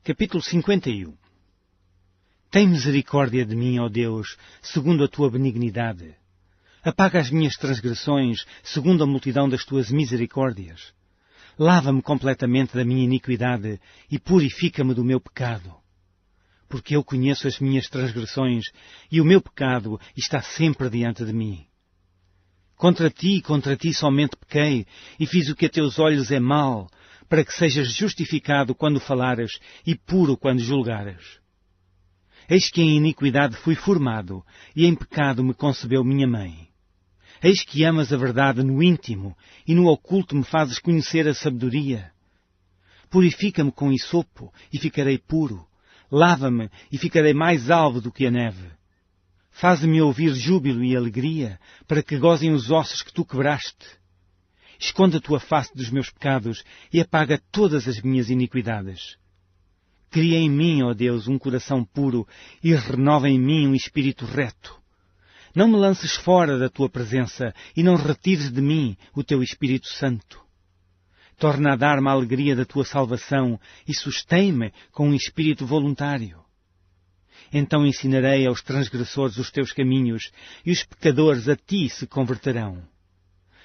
Capítulo 51. Tem misericórdia de mim, ó Deus, segundo a tua benignidade. Apaga as minhas transgressões, segundo a multidão das tuas misericórdias. Lava-me completamente da minha iniquidade e purifica-me do meu pecado. Porque eu conheço as minhas transgressões e o meu pecado está sempre diante de mim. Contra ti somente pequei e fiz o que a teus olhos é mal, para que sejas justificado quando falares e puro quando julgares. Eis que em iniquidade fui formado, e em pecado me concebeu minha mãe. Eis que amas a verdade no íntimo, e no oculto me fazes conhecer a sabedoria. Purifica-me com hisopo, e ficarei puro. Lava-me, e ficarei mais alvo do que a neve. Faze-me ouvir júbilo e alegria, para que gozem os ossos que tu quebraste. Esconde a tua face dos meus pecados, e apaga todas as minhas iniquidades. Cria em mim, ó Deus, um coração puro, e renova em mim um espírito reto. Não me lances fora da tua presença, e não retires de mim o teu Espírito Santo. Torna a dar-me a alegria da tua salvação, e sustém-me com um espírito voluntário. Então ensinarei aos transgressores os teus caminhos, e os pecadores a ti se converterão.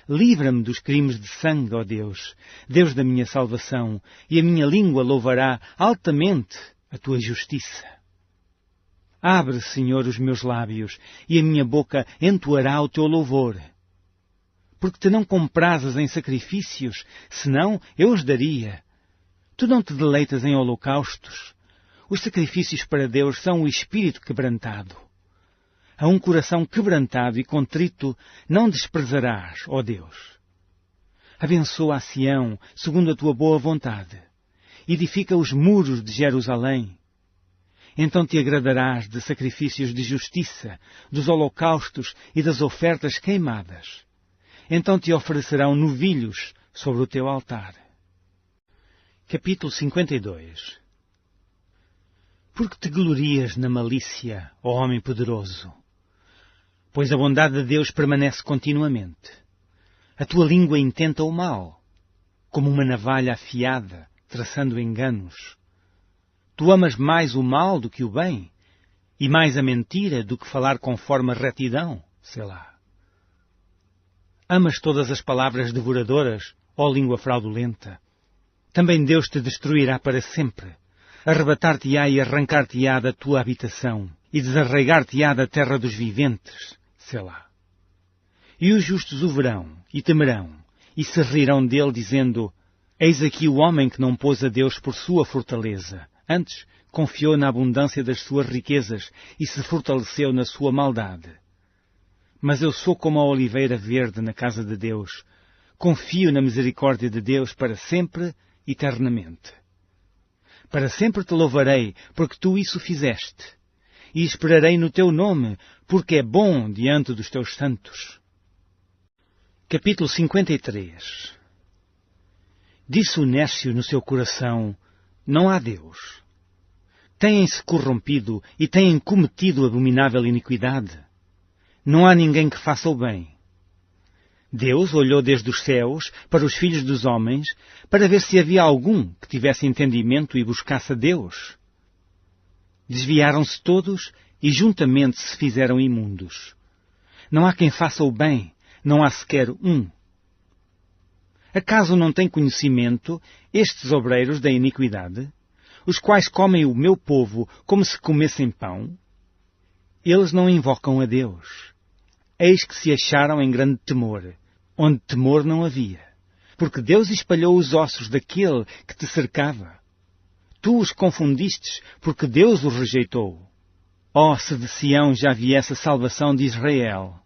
Livra-me dos crimes de sangue, ó Deus, Deus da minha salvação, e a minha língua louvará altamente a tua justiça. Abre, Senhor, os meus lábios, e a minha boca entoará o teu louvor. Porque te não comprazes em sacrifícios, senão eu os daria. Tu não te deleitas em holocaustos. Os sacrifícios para Deus são o espírito quebrantado. A um coração quebrantado e contrito não desprezarás, ó Deus. Abençoa a Sião, segundo a tua boa vontade. Edifica os muros de Jerusalém. Então te agradarás de sacrifícios de justiça, dos holocaustos e das ofertas queimadas. Então te oferecerão novilhos sobre o teu altar. Capítulo 52. Porque te glorias na malícia, ó homem poderoso? Pois a bondade de Deus permanece continuamente. A tua língua intenta o mal, como uma navalha afiada, traçando enganos. Tu amas mais o mal do que o bem, e mais a mentira do que falar conforme a retidão, Selá. Amas todas as palavras devoradoras, ó língua fraudulenta. Também Deus te destruirá para sempre. Arrebatar-te-á e arrancar-te-á da tua habitação, e desarraigar-te-á da terra dos viventes, Selá. E os justos o verão, e temerão, e se rirão dele, dizendo: Eis aqui o homem que não pôs a Deus por sua fortaleza, antes confiou na abundância das suas riquezas, e se fortaleceu na sua maldade. Mas eu sou como a oliveira verde na casa de Deus, confio na misericórdia de Deus para sempre, eternamente. Para sempre te louvarei, porque tu isso fizeste, e esperarei no teu nome, porque é bom diante dos teus santos. Capítulo 53. Disse o nércio no seu coração: não há Deus. Têm-se corrompido e têm cometido abominável iniquidade. Não há ninguém que faça o bem. Deus olhou desde os céus para os filhos dos homens, para ver se havia algum que tivesse entendimento e buscasse a Deus. Desviaram-se todos e juntamente se fizeram imundos. Não há quem faça o bem, não há sequer um. Acaso não têm conhecimento estes obreiros da iniquidade, os quais comem o meu povo como se comessem pão? Eles não invocam a Deus. Eis que se acharam em grande temor, onde temor não havia, porque Deus espalhou os ossos daquele que te cercava. Tu os confundistes, porque Deus os rejeitou. Oh, se de Sião já viesse a salvação de Israel!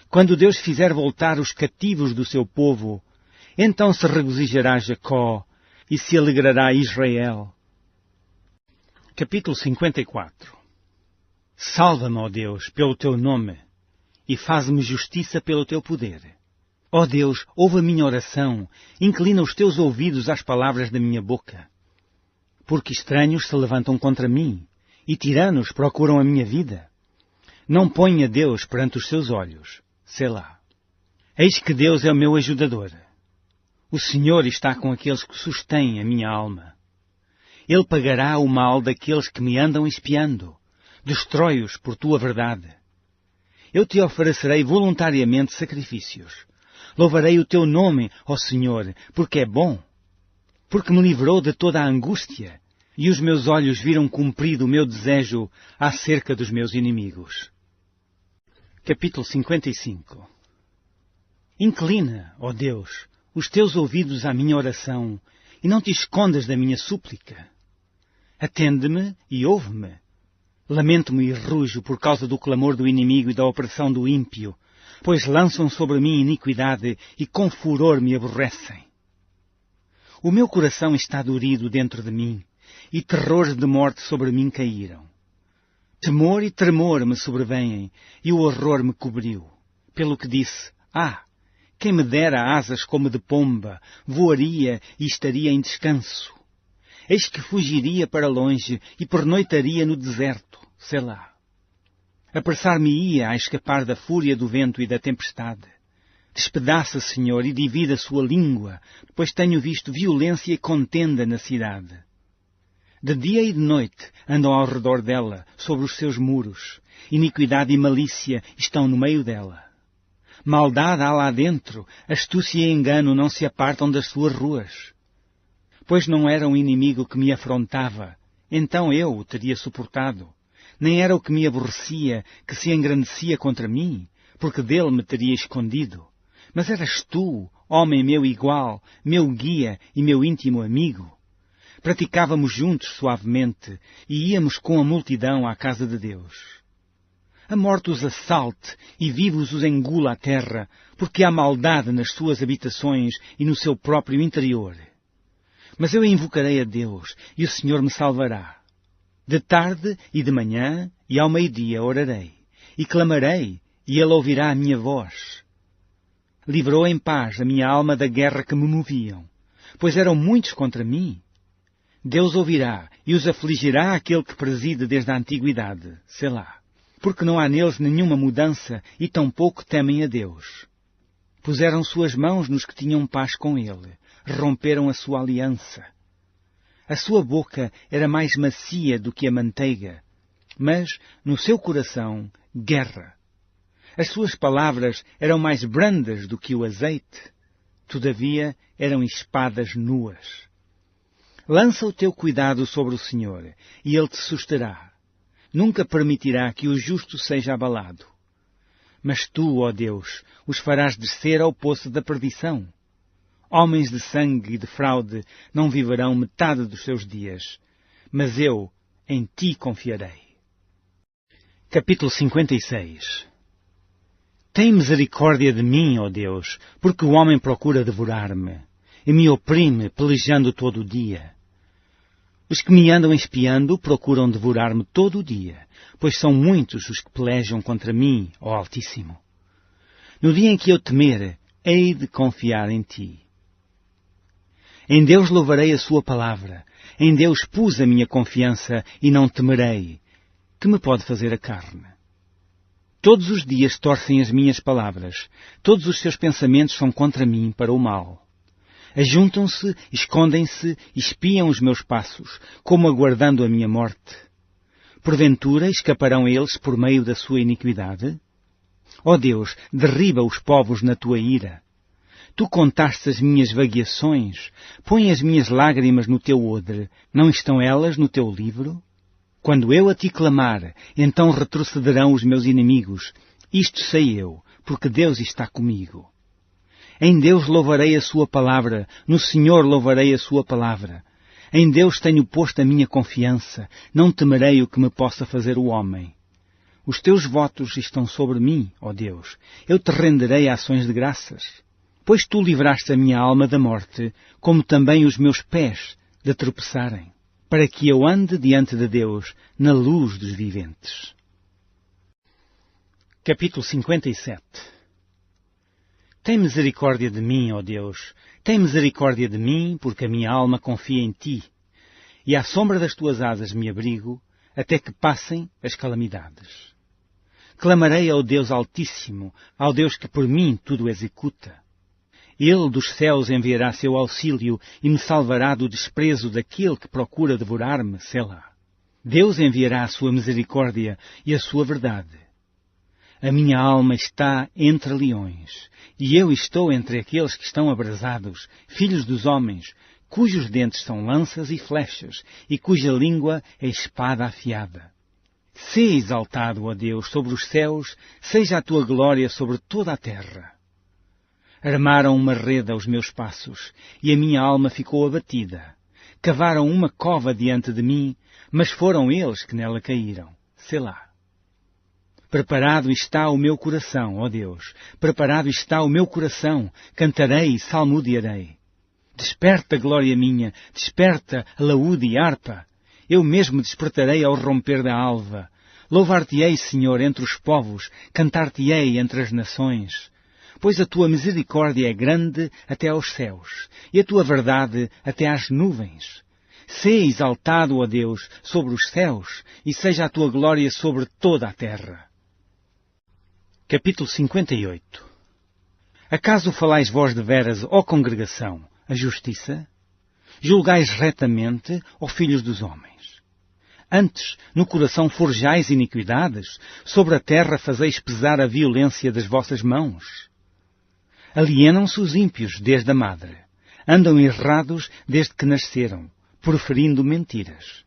Quando Deus fizer voltar os cativos do seu povo, então se regozijará Jacó e se alegrará Israel. Capítulo 54. Salva-me, ó Deus, pelo teu nome, e faz-me justiça pelo teu poder. Ó Deus, ouve a minha oração, inclina os teus ouvidos às palavras da minha boca. Porque estranhos se levantam contra mim, e tiranos procuram a minha vida. Não ponha Deus perante os seus olhos. Selá. Eis que Deus é o meu ajudador. O Senhor está com aqueles que sustêm a minha alma. Ele pagará o mal daqueles que me andam espiando. Destrói-os por tua verdade. Eu te oferecerei voluntariamente sacrifícios. Louvarei o teu nome, ó Senhor, porque é bom. Porque me livrou de toda a angústia, e os meus olhos viram cumprido o meu desejo acerca dos meus inimigos. Capítulo 55. Inclina, ó Deus, os teus ouvidos à minha oração, e não te escondas da minha súplica. Atende-me e ouve-me. Lamento-me e rujo por causa do clamor do inimigo e da opressão do ímpio, pois lançam sobre mim iniquidade e com furor me aborrecem. O meu coração está dorido dentro de mim, e terrores de morte sobre mim caíram. Temor e tremor me sobrevêm, e o horror me cobriu. Pelo que disse, quem me dera asas como de pomba, voaria e estaria em descanso. Eis que fugiria para longe e pernoitaria no deserto, Selá. Apressar-me-ia a escapar da fúria do vento e da tempestade. Despedaça, Senhor, e divide a sua língua, pois tenho visto violência e contenda na cidade. De dia e de noite andam ao redor dela, sobre os seus muros. Iniquidade e malícia estão no meio dela. Maldade há lá dentro, astúcia e engano não se apartam das suas ruas. Pois não era um inimigo que me afrontava, então eu o teria suportado. Nem era o que me aborrecia, que se engrandecia contra mim, porque dele me teria escondido. Mas eras tu, homem meu igual, meu guia e meu íntimo amigo. Praticávamos juntos suavemente, e íamos com a multidão à casa de Deus. A morte os assalte e vivos os engula a terra, porque há maldade nas suas habitações e no seu próprio interior. Mas eu invocarei a Deus, e o Senhor me salvará. De tarde e de manhã e ao meio-dia orarei, e clamarei, e Ele ouvirá a minha voz. Livrou em paz a minha alma da guerra que me moviam, pois eram muitos contra mim. Deus ouvirá, e os afligirá aquele que preside desde a antiguidade, Selá. Porque não há neles nenhuma mudança, e tampouco temem a Deus. Puseram suas mãos nos que tinham paz com Ele, romperam a sua aliança. A sua boca era mais macia do que a manteiga, mas no seu coração guerra. As suas palavras eram mais brandas do que o azeite, todavia eram espadas nuas. Lança o teu cuidado sobre o Senhor, e Ele te susterá. Nunca permitirá que o justo seja abalado. Mas tu, ó Deus, os farás descer ao poço da perdição. Homens de sangue e de fraude não viverão metade dos seus dias, mas eu em ti confiarei. Capítulo 56. Tem misericórdia de mim, ó Deus, porque o homem procura devorar-me, e me oprime, pelejando todo o dia. Os que me andam espiando procuram devorar-me todo o dia, pois são muitos os que pelejam contra mim, ó Altíssimo. No dia em que eu temer, hei de confiar em ti. Em Deus louvarei a sua palavra, em Deus pus a minha confiança e não temerei. Que me pode fazer a carne? Todos os dias torcem as minhas palavras, todos os seus pensamentos são contra mim para o mal. Ajuntam-se, escondem-se, espiam os meus passos, como aguardando a minha morte. Porventura escaparão eles por meio da sua iniquidade? Ó Deus, derriba os povos na tua ira. Tu contaste as minhas vagueações, põe as minhas lágrimas no teu odre, não estão elas no teu livro? Quando eu a ti clamar, então retrocederão os meus inimigos. Isto sei eu, porque Deus está comigo. Em Deus louvarei a sua palavra, no Senhor louvarei a sua palavra. Em Deus tenho posto a minha confiança, não temerei o que me possa fazer o homem. Os teus votos estão sobre mim, ó Deus, eu te renderei ações de graças. Pois tu livraste a minha alma da morte, como também os meus pés de tropeçarem, para que eu ande diante de Deus na luz dos viventes. Capítulo 57. Tem misericórdia de mim, ó Deus, tem misericórdia de mim, porque a minha alma confia em ti, e à sombra das tuas asas me abrigo, até que passem as calamidades. Clamarei ao Deus Altíssimo, ao Deus que por mim tudo executa. Ele dos céus enviará seu auxílio e me salvará do desprezo daquele que procura devorar-me, Selá. Deus enviará a sua misericórdia e a sua verdade. A minha alma está entre leões, e eu estou entre aqueles que estão abrasados, filhos dos homens, cujos dentes são lanças e flechas, e cuja língua é espada afiada. Sê exaltado, ó Deus, sobre os céus, seja a tua glória sobre toda a terra. Armaram uma rede aos meus passos, e a minha alma ficou abatida. Cavaram uma cova diante de mim, mas foram eles que nela caíram. Selá. Preparado está o meu coração, ó Deus, preparado está o meu coração, cantarei e salmodiarei. Desperta, glória minha, desperta, laúde e harpa. Eu mesmo despertarei ao romper da alva. Louvar-te-ei, Senhor, entre os povos, cantar-te-ei entre as nações. Pois a tua misericórdia é grande até aos céus, e a tua verdade até às nuvens. Sê exaltado, ó Deus, sobre os céus, e seja a tua glória sobre toda a terra. Capítulo 58. Acaso falais vós deveras, ó congregação, a justiça? Julgais retamente, ó filhos dos homens? Antes, no coração forjais iniquidades, sobre a terra fazeis pesar a violência das vossas mãos. Alienam-se os ímpios desde a madre, andam errados desde que nasceram, proferindo mentiras.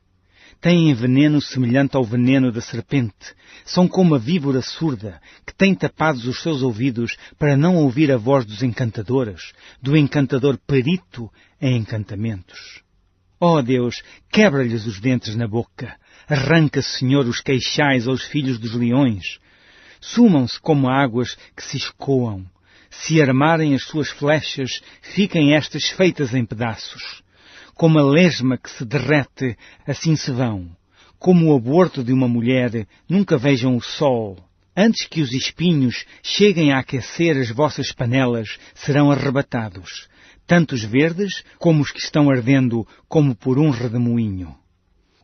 Têm veneno semelhante ao veneno da serpente, são como a víbora surda, que tem tapados os seus ouvidos para não ouvir a voz dos encantadores, do encantador perito em encantamentos. Ó Deus, quebra-lhes os dentes na boca, arranca, Senhor, os queixais aos filhos dos leões. Sumam-se como águas que se escoam. Se armarem as suas flechas, fiquem estas feitas em pedaços. Como a lesma que se derrete, assim se vão. Como o aborto de uma mulher, nunca vejam o sol. Antes que os espinhos cheguem a aquecer as vossas panelas, serão arrebatados. Tanto os verdes, como os que estão ardendo, como por um redemoinho.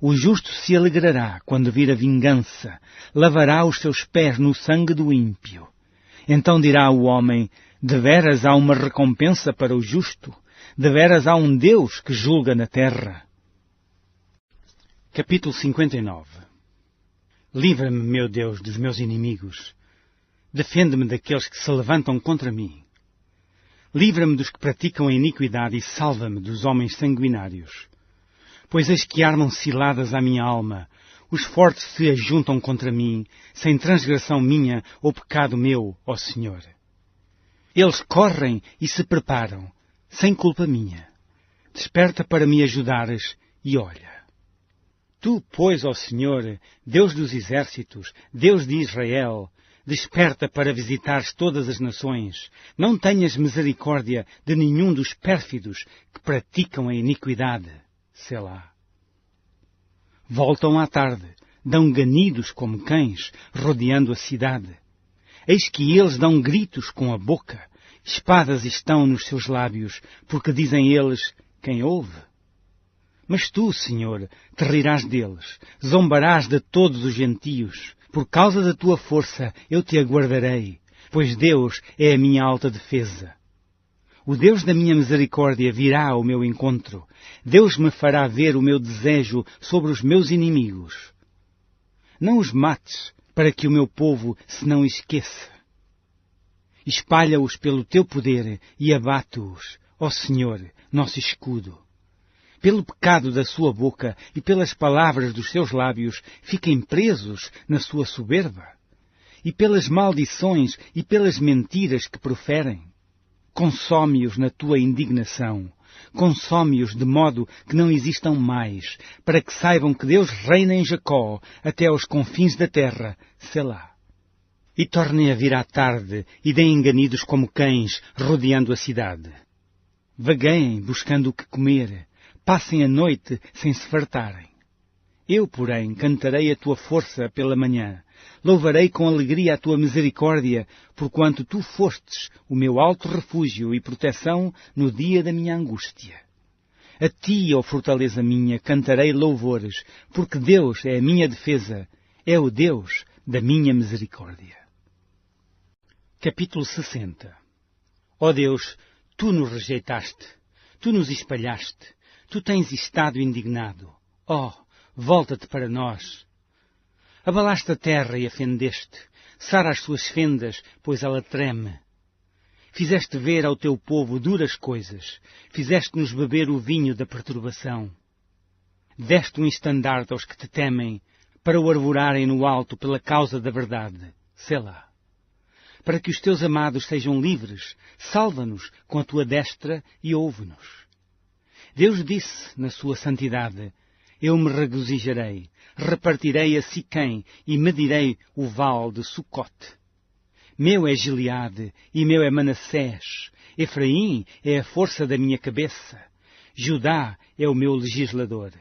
O justo se alegrará quando vir a vingança, lavará os seus pés no sangue do ímpio. Então dirá o homem, deveras há uma recompensa para o justo, deveras há um Deus que julga na terra. Capítulo 59. Livra-me, meu Deus, dos meus inimigos. Defende-me daqueles que se levantam contra mim. Livra-me dos que praticam a iniquidade e salva-me dos homens sanguinários. Pois eis que armam ciladas à minha alma, os fortes se ajuntam contra mim, sem transgressão minha ou pecado meu, ó Senhor. Eles correm e se preparam, sem culpa minha. Desperta para me ajudares e olha. Tu, pois, ó Senhor, Deus dos exércitos, Deus de Israel, desperta para visitares todas as nações. Não tenhas misericórdia de nenhum dos pérfidos que praticam a iniquidade. Selá. Voltam à tarde, dão ganidos como cães, rodeando a cidade. Eis que eles dão gritos com a boca, espadas estão nos seus lábios, porque dizem eles, quem ouve? Mas tu, Senhor, te rirás deles, zombarás de todos os gentios. Por causa da tua força eu te aguardarei, pois Deus é a minha alta defesa. O Deus da minha misericórdia virá ao meu encontro. Deus me fará ver o meu desejo sobre os meus inimigos. Não os mates, para que o meu povo se não esqueça. Espalha-os pelo teu poder e abate-os, ó Senhor, nosso escudo. Pelo pecado da sua boca e pelas palavras dos seus lábios, fiquem presos na sua soberba. E pelas maldições e pelas mentiras que proferem. Consome-os na tua indignação. Consome-os de modo que não existam mais, para que saibam que Deus reina em Jacó até aos confins da terra. Selá. E tornem a vir à tarde e deem enganidos como cães, rodeando a cidade. Vagueiem buscando o que comer. Passem a noite sem se fartarem. Eu, porém, cantarei a tua força pela manhã. Louvarei com alegria a tua misericórdia, porquanto tu fostes o meu alto refúgio e proteção no dia da minha angústia. A ti, ó fortaleza minha, cantarei louvores, porque Deus é a minha defesa, é o Deus da minha misericórdia. Capítulo 60. Ó Deus, Tu nos rejeitaste, tu nos espalhaste, tu tens estado indignado. Oh, volta-te para nós. Abalaste a terra e a fendeste, sara as suas fendas, pois ela treme. Fizeste ver ao teu povo duras coisas, fizeste-nos beber o vinho da perturbação. Deste um estandarte aos que te temem, para o arvorarem no alto pela causa da verdade. Selá. Para que os teus amados sejam livres, salva-nos com a tua destra e ouve-nos. Deus disse na sua santidade, eu me regozijarei, repartirei a Siquém e medirei o vale de Sucote. Meu é Gileade e meu é Manassés. Efraim é a força da minha cabeça. Judá é o meu legislador.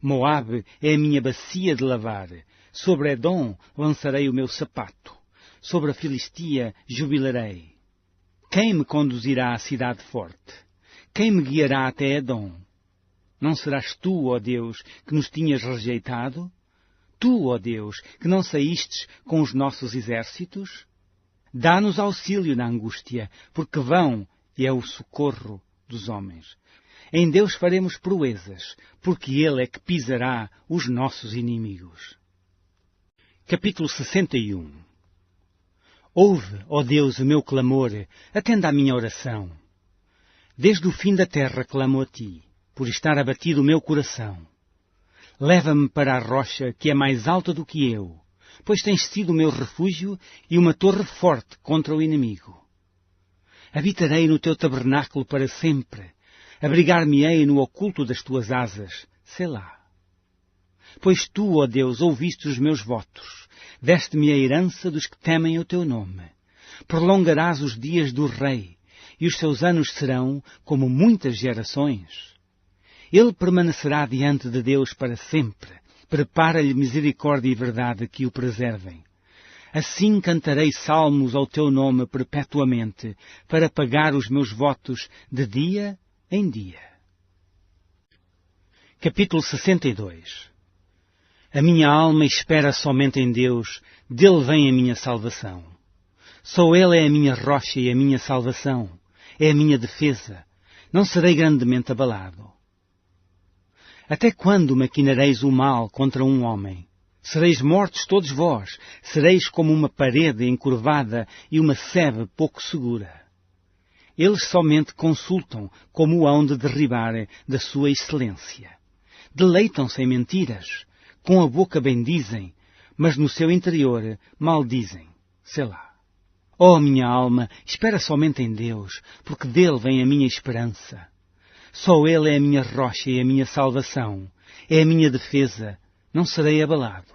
Moabe é a minha bacia de lavar. Sobre Edom lançarei o meu sapato. Sobre a Filistia jubilarei. Quem me conduzirá à cidade forte? Quem me guiará até Edom? Não serás tu, ó Deus, que nos tinhas rejeitado? Tu, ó Deus, que não saístes com os nossos exércitos? Dá-nos auxílio na angústia, porque vão é o socorro dos homens. Em Deus faremos proezas, porque Ele é que pisará os nossos inimigos. Capítulo 61. Ouve, ó Deus, o meu clamor, atenda à minha oração. Desde o fim da terra clamo a Ti, por estar abatido o meu coração. Leva-me para a rocha que é mais alta do que eu, pois tens sido o meu refúgio e uma torre forte contra o inimigo. Habitarei no Teu tabernáculo para sempre, abrigar-me-ei no oculto das Tuas asas, selá. Pois Tu, ó Deus, ouviste os meus votos, deste-me a herança dos que temem o Teu nome. Prolongarás os dias do rei, e os seus anos serão como muitas gerações. Ele permanecerá diante de Deus para sempre. Prepara-lhe misericórdia e verdade que o preservem. Assim cantarei salmos ao teu nome perpetuamente, para pagar os meus votos de dia em dia. Capítulo 62. A minha alma espera somente em Deus, dele vem a minha salvação. Só Ele é a minha rocha e a minha salvação, é a minha defesa. Não serei grandemente abalado. Até quando maquinareis o mal contra um homem? Sereis mortos todos vós, sereis como uma parede encurvada e uma sebe pouco segura. Eles somente consultam como o hão de derribar da sua excelência. Deleitam-se em mentiras, com a boca bendizem, mas no seu interior maldizem. Selá. Ó minha alma, espera somente em Deus, porque dele vem a minha esperança. Só Ele é a minha rocha e a minha salvação, é a minha defesa, não serei abalado.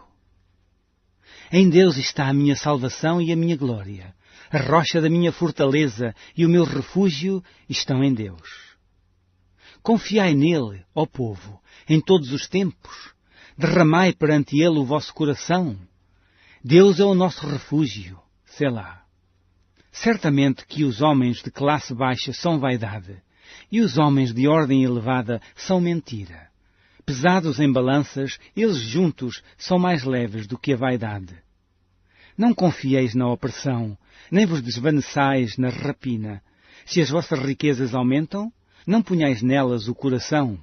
Em Deus está a minha salvação e a minha glória, a rocha da minha fortaleza e o meu refúgio estão em Deus. Confiai nele, ó povo, em todos os tempos, derramai perante Ele o vosso coração. Deus é o nosso refúgio, selá. Certamente que os homens de classe baixa são vaidade, e os homens de ordem elevada são mentira. Pesados em balanças, eles juntos são mais leves do que a vaidade. Não confieis na opressão, nem vos desvaneçais na rapina. Se as vossas riquezas aumentam, não ponhais nelas o coração.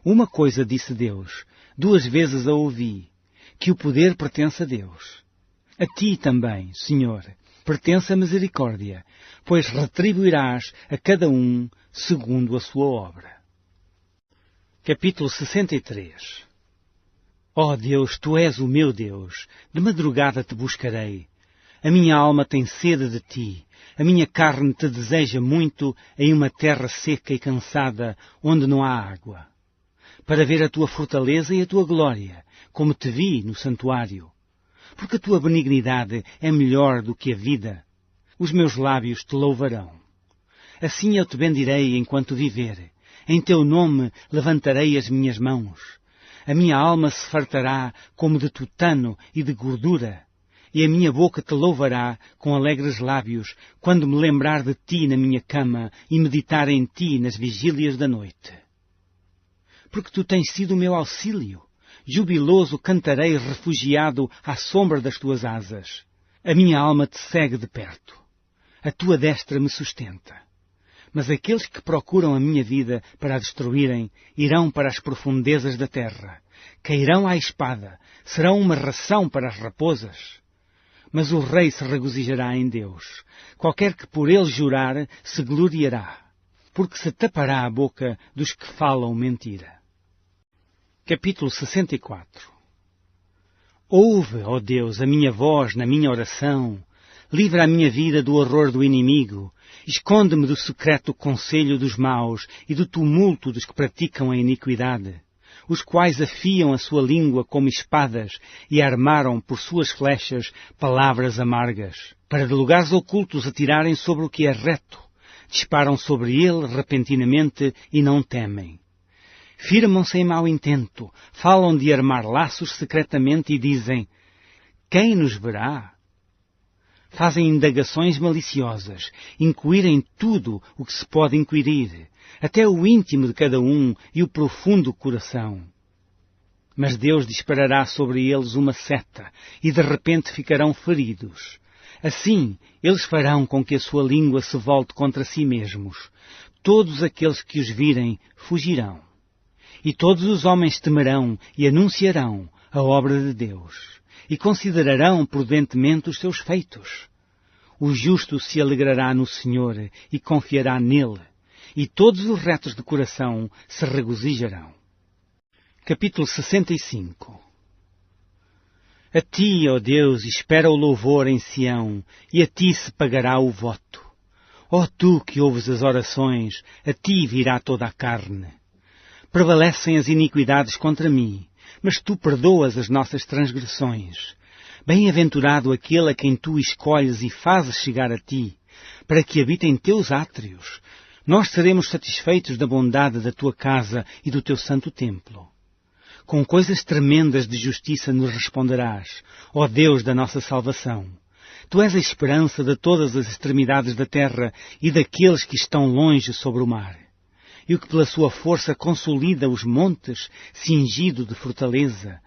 Uma coisa disse Deus, 2 vezes a ouvi, que o poder pertence a Deus. A ti também, Senhor, pertence a misericórdia, pois retribuirás a cada um segundo a sua obra. Capítulo 63. Ó Deus, Tu és o meu Deus, de madrugada te buscarei. A minha alma tem sede de Ti, a minha carne te deseja muito em uma terra seca e cansada, onde não há água. Para ver a Tua fortaleza e a Tua glória, como te vi no santuário. Porque a Tua benignidade é melhor do que a vida. Os meus lábios te louvarão. Assim eu te bendirei enquanto viver. Em Teu nome levantarei as minhas mãos. A minha alma se fartará como de tutano e de gordura. E a minha boca te louvará com alegres lábios, quando me lembrar de Ti na minha cama e meditar em Ti nas vigílias da noite. Porque Tu tens sido o meu auxílio. Jubiloso cantarei refugiado à sombra das Tuas asas. A minha alma te segue de perto. A Tua destra me sustenta. Mas aqueles que procuram a minha vida para a destruírem, irão para as profundezas da terra. Cairão à espada, serão uma ração para as raposas. Mas o rei se regozijará em Deus. Qualquer que por ele jurar, se gloriará, porque se tapará a boca dos que falam mentira. Capítulo 64. Ouve, ó Deus, a minha voz na minha oração. Livra a minha vida do horror do inimigo. Esconde-me do secreto conselho dos maus e do tumulto dos que praticam a iniquidade, os quais afiam a sua língua como espadas e armaram por suas flechas palavras amargas, para de lugares ocultos atirarem sobre o que é reto. Disparam sobre ele repentinamente e não temem. Firmam-se em mau intento, falam de armar laços secretamente e dizem: quem nos verá? Fazem indagações maliciosas, inquirem tudo o que se pode inquirir, até o íntimo de cada um e o profundo coração. Mas Deus disparará sobre eles uma seta, e de repente ficarão feridos. Assim, eles farão com que a sua língua se volte contra si mesmos. Todos aqueles que os virem fugirão. E todos os homens temerão e anunciarão a obra de Deus, e considerarão prudentemente os seus feitos. O justo se alegrará no Senhor e confiará nele, e todos os retos de coração se regozijarão. Capítulo 65. A ti, ó Deus, espera o louvor em Sião, e a ti se pagará o voto. Ó tu que ouves as orações, a ti virá toda a carne. Prevalecem as iniquidades contra mim, mas tu perdoas as nossas transgressões. Bem-aventurado aquele a quem tu escolhes e fazes chegar a ti, para que habite em teus átrios. Nós seremos satisfeitos da bondade da tua casa e do teu santo templo. Com coisas tremendas de justiça nos responderás, ó Deus da nossa salvação. Tu és a esperança de todas as extremidades da terra e daqueles que estão longe sobre o mar. E o que pela sua força consolida os montes, cingido de fortaleza.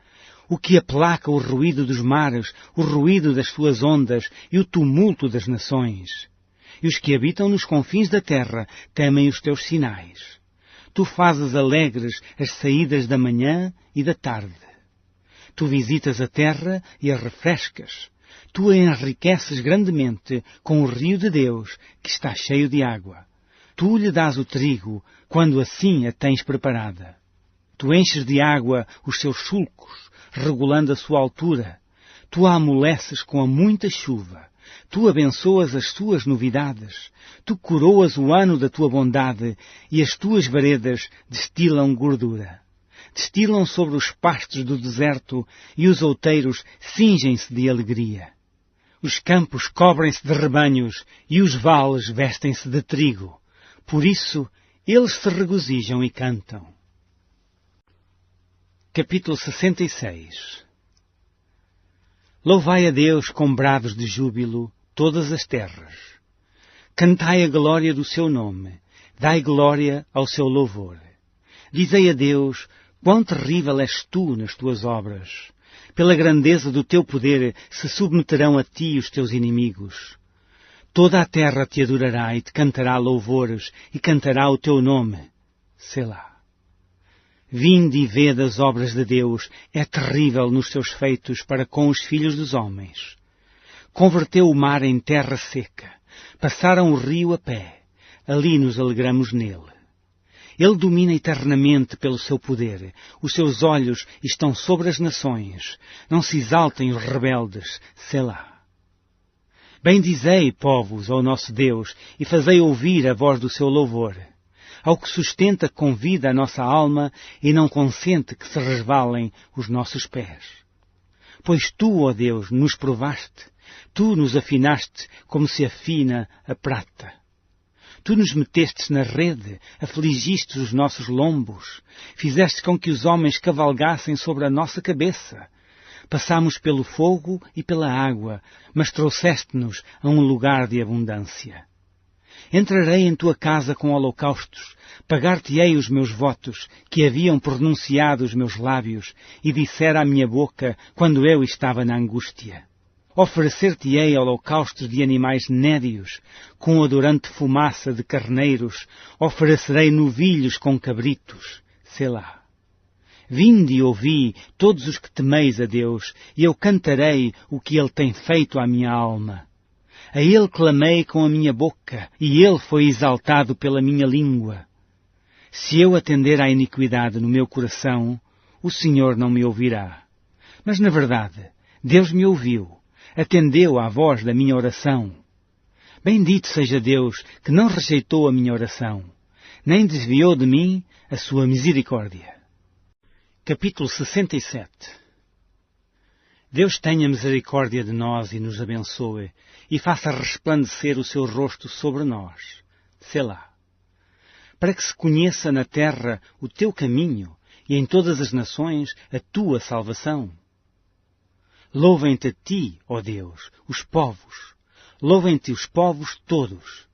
O que aplaca o ruído dos mares, o ruído das suas ondas e o tumulto das nações. E os que habitam nos confins da terra temem os teus sinais. Tu fazes alegres as saídas da manhã e da tarde. Tu visitas a terra e a refrescas. Tu a enriqueces grandemente com o rio de Deus, que está cheio de água. Tu lhe dás o trigo, quando assim a tens preparada. Tu enches de água os seus sulcos, regulando a sua altura. Tu a amoleces com a muita chuva. Tu abençoas as suas novidades. Tu coroas o ano da tua bondade, e as tuas veredas destilam gordura. Destilam sobre os pastos do deserto, e os outeiros cingem-se de alegria. Os campos cobrem-se de rebanhos, e os vales vestem-se de trigo. Por isso, eles se regozijam e cantam. Capítulo 66. Louvai a Deus com brados de júbilo, todas as terras. Cantai a glória do seu nome, dai glória ao seu louvor. Dizei a Deus, quão terrível és tu nas tuas obras. Pela grandeza do teu poder se submeterão a ti os teus inimigos. Toda a terra te adorará e te cantará louvores e cantará o teu nome. Selá. Vinde e vede as obras de Deus, é terrível nos seus feitos para com os filhos dos homens. Converteu o mar em terra seca, passaram o rio a pé, ali nos alegramos nele. Ele domina eternamente pelo seu poder, os seus olhos estão sobre as nações, não se exaltem os rebeldes, Selá. Bendizei, povos, ao nosso Deus, e fazei ouvir a voz do seu louvor. Ao que sustenta com vida a nossa alma e não consente que se resvalem os nossos pés. Pois tu, ó Deus, nos provaste, tu nos afinaste como se afina a prata. Tu nos metestes na rede, afligiste os nossos lombos, fizeste com que os homens cavalgassem sobre a nossa cabeça. Passámos pelo fogo e pela água, mas trouxeste-nos a um lugar de abundância. Entrarei em tua casa com holocaustos, pagar-te-ei os meus votos, que haviam pronunciado os meus lábios, e dissera a minha boca, quando eu estava na angústia. Oferecer-te-ei holocaustos de animais nédios, com odorante fumaça de carneiros, oferecerei novilhos com cabritos. Selá. Vinde e ouvi, todos os que temeis a Deus, e eu cantarei o que Ele tem feito à minha alma. A Ele clamei com a minha boca, e Ele foi exaltado pela minha língua. Se eu atender à iniquidade no meu coração, o Senhor não me ouvirá. Mas, na verdade, Deus me ouviu, atendeu à voz da minha oração. Bendito seja Deus, que não rejeitou a minha oração, nem desviou de mim a sua misericórdia. Capítulo 67. Deus tenha misericórdia de nós e nos abençoe, e faça resplandecer o seu rosto sobre nós. Selá. Para que se conheça na terra o teu caminho, e em todas as nações a tua salvação. Louvem-te a ti, ó Deus, os povos. Louvem-te os povos todos.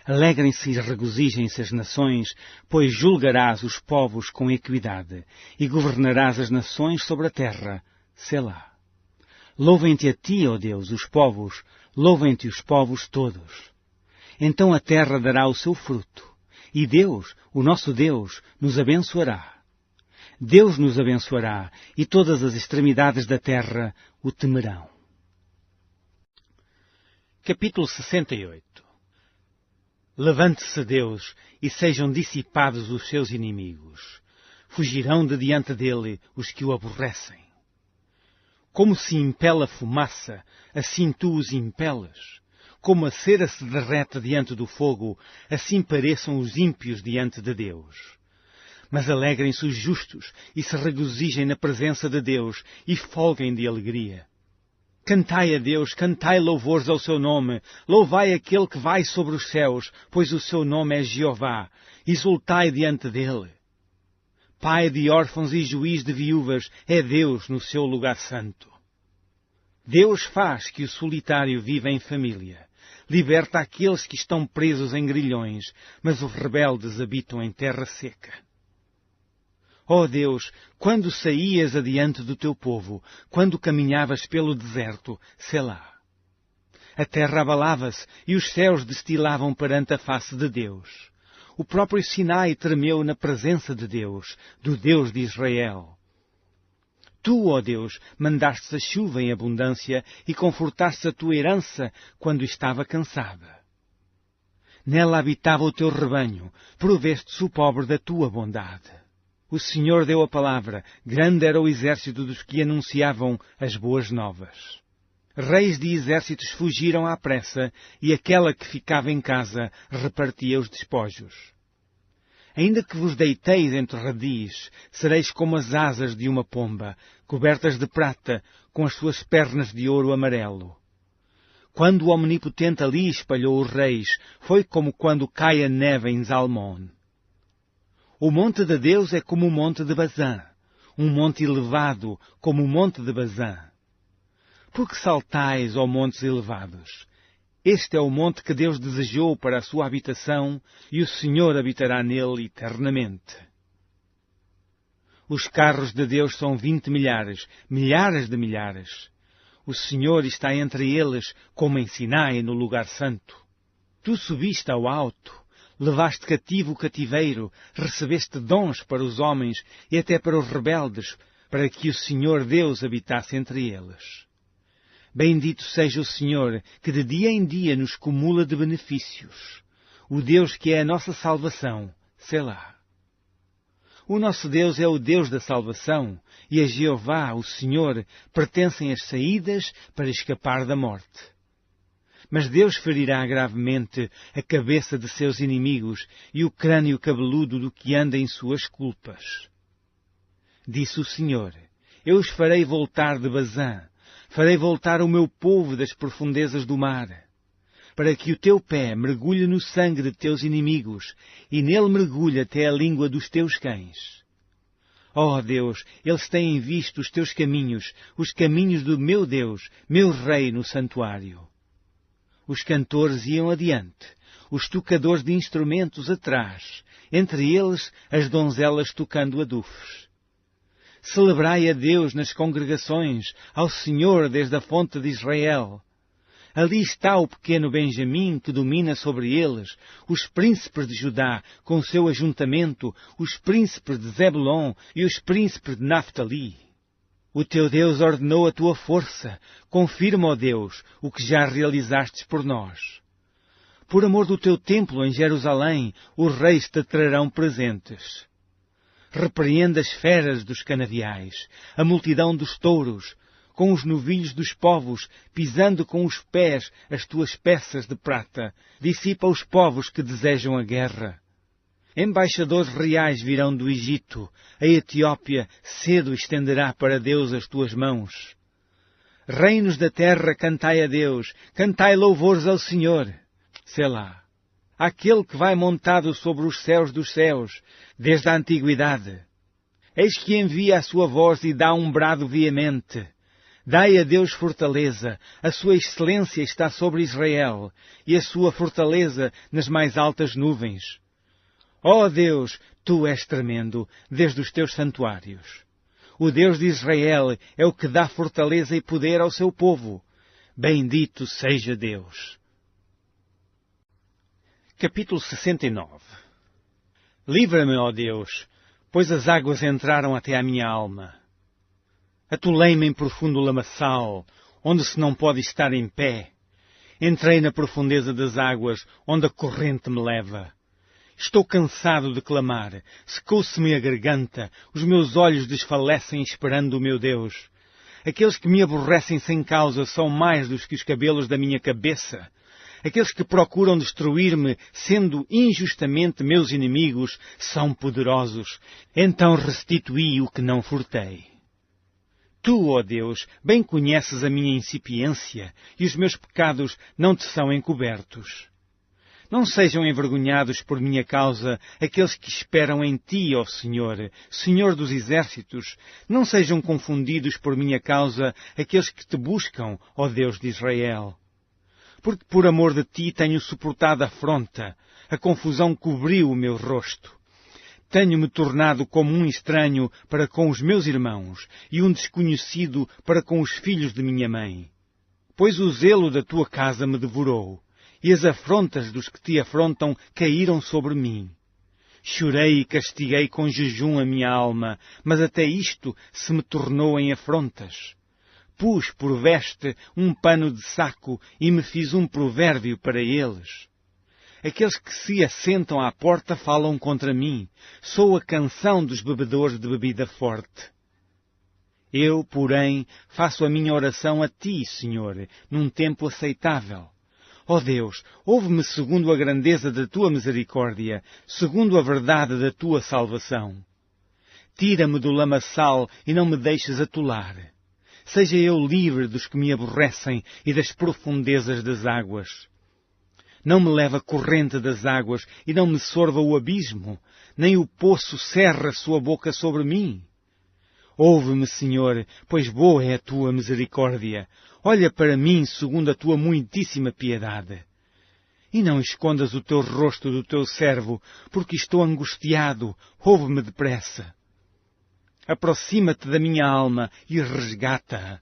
Alegrem-se e regozijem-se as nações, pois julgarás os povos com equidade, e governarás as nações sobre a terra. Selá. Louvem-te a ti, ó Deus, os povos, louvem-te os povos todos. Então a terra dará o seu fruto, e Deus, o nosso Deus, nos abençoará. Deus nos abençoará, e todas as extremidades da terra o temerão. Capítulo 68. Levante-se Deus, e sejam dissipados os seus inimigos. Fugirão de diante dele os que o aborrecem. Como se impela fumaça, assim tu os impelas. Como a cera se derrete diante do fogo, assim pareçam os ímpios diante de Deus. Mas alegrem-se os justos, e se regozijem na presença de Deus, e folguem de alegria. Cantai a Deus, cantai louvores ao seu nome, louvai aquele que vai sobre os céus, pois o seu nome é Jeová, exultai diante dele. Pai de órfãos e juiz de viúvas, é Deus no seu lugar santo. Deus faz que o solitário viva em família, liberta aqueles que estão presos em grilhões, mas os rebeldes habitam em terra seca. Ó Deus, quando saías adiante do teu povo, quando caminhavas pelo deserto, Selá. A terra abalava-se e os céus destilavam perante a face de Deus. O próprio Sinai tremeu na presença de Deus, do Deus de Israel. Tu, ó Deus, mandaste a chuva em abundância e confortaste a tua herança quando estava cansada. Nela habitava o teu rebanho, provestes o pobre da tua bondade. O Senhor deu a palavra, grande era o exército dos que anunciavam as boas novas. Reis de exércitos fugiram à pressa, e aquela que ficava em casa repartia os despojos. Ainda que vos deiteis entre redis, sereis como as asas de uma pomba, cobertas de prata, com as suas pernas de ouro amarelo. Quando o Omnipotente ali espalhou os reis, foi como quando cai a neve em Zalmon. O monte de Deus é como o monte de Bazã, um monte elevado como o monte de Bazã. Por que saltais, ó montes elevados? Este é o monte que Deus desejou para a sua habitação, e o Senhor habitará nele eternamente. Os carros de Deus são 20 milhares, milhares de milhares. O Senhor está entre eles, como em Sinai, no lugar santo. Tu subiste ao alto, levaste cativo o cativeiro, recebeste dons para os homens e até para os rebeldes, para que o Senhor Deus habitasse entre eles. Bendito seja o Senhor, que de dia em dia nos cumula de benefícios. O Deus que é a nossa salvação, Selá. O nosso Deus é o Deus da salvação, e a Jeová, o Senhor, pertencem as saídas para escapar da morte. Mas Deus ferirá gravemente a cabeça de seus inimigos e o crânio cabeludo do que anda em suas culpas. Disse o Senhor, eu os farei voltar de Bazã, farei voltar o meu povo das profundezas do mar, para que o teu pé mergulhe no sangue de teus inimigos, e nele mergulhe até a língua dos teus cães. Ó Deus, eles têm visto os teus caminhos, os caminhos do meu Deus, meu Rei no santuário. Os cantores iam adiante, os tocadores de instrumentos atrás, entre eles as donzelas tocando adufes. Celebrai a Deus nas congregações, ao Senhor desde a fonte de Israel. Ali está o pequeno Benjamim que domina sobre eles, os príncipes de Judá com o seu ajuntamento, os príncipes de Zebulon e os príncipes de Naftali. O teu Deus ordenou a tua força. Confirma, ó Deus, o que já realizastes por nós. Por amor do teu templo em Jerusalém, os reis te trarão presentes. Repreenda as feras dos canaviais, a multidão dos touros, com os novilhos dos povos, pisando com os pés as tuas peças de prata. Dissipa os povos que desejam a guerra. Embaixadores reais virão do Egito. A Etiópia cedo estenderá para Deus as tuas mãos. Reinos da terra, cantai a Deus. Cantai louvores ao Senhor. Selá. Aquele que vai montado sobre os céus dos céus, desde a antiguidade. Eis que envia a sua voz e dá um brado veemente. Dai a Deus fortaleza, a sua excelência está sobre Israel, e a sua fortaleza nas mais altas nuvens. Ó Deus, tu és tremendo, desde os teus santuários. O Deus de Israel é o que dá fortaleza e poder ao seu povo. Bendito seja Deus. Capítulo 69. Livra-me, ó Deus, pois as águas entraram até à minha alma. Atolei-me em profundo lamaçal, onde se não pode estar em pé. Entrei na profundeza das águas, onde a corrente me leva. Estou cansado de clamar, secou-se-me a garganta, os meus olhos desfalecem esperando o meu Deus. Aqueles que me aborrecem sem causa são mais dos que os cabelos da minha cabeça. Aqueles que procuram destruir-me, sendo injustamente meus inimigos, são poderosos. Então restituí o que não furtei. Tu, ó Deus, bem conheces a minha incipiência, e os meus pecados não te são encobertos. Não sejam envergonhados por minha causa aqueles que esperam em ti, ó Senhor, Senhor dos exércitos. Não sejam confundidos por minha causa aqueles que te buscam, ó Deus de Israel. Porque por amor de ti tenho suportado a afronta, a confusão cobriu o meu rosto. Tenho-me tornado como um estranho para com os meus irmãos e um desconhecido para com os filhos de minha mãe. Pois o zelo da tua casa me devorou, e as afrontas dos que te afrontam caíram sobre mim. Chorei e castiguei com jejum a minha alma, mas até isto se me tornou em afrontas. Pus por veste um pano de saco e me fiz um provérbio para eles. Aqueles que se assentam à porta falam contra mim. Sou a canção dos bebedores de bebida forte. Eu, porém, faço a minha oração a ti, Senhor, num tempo aceitável. Ó Deus, ouve-me segundo a grandeza da tua misericórdia, segundo a verdade da tua salvação. Tira-me do lamaçal e não me deixes atolar. Seja eu livre dos que me aborrecem e das profundezas das águas. Não me leva a corrente das águas e não me sorva o abismo, nem o poço cerra sua boca sobre mim. Ouve-me, Senhor, pois boa é a tua misericórdia. Olha para mim segundo a tua muitíssima piedade. E não escondas o teu rosto do teu servo, porque estou angustiado. Ouve-me depressa. Aproxima-te da minha alma e resgata-a.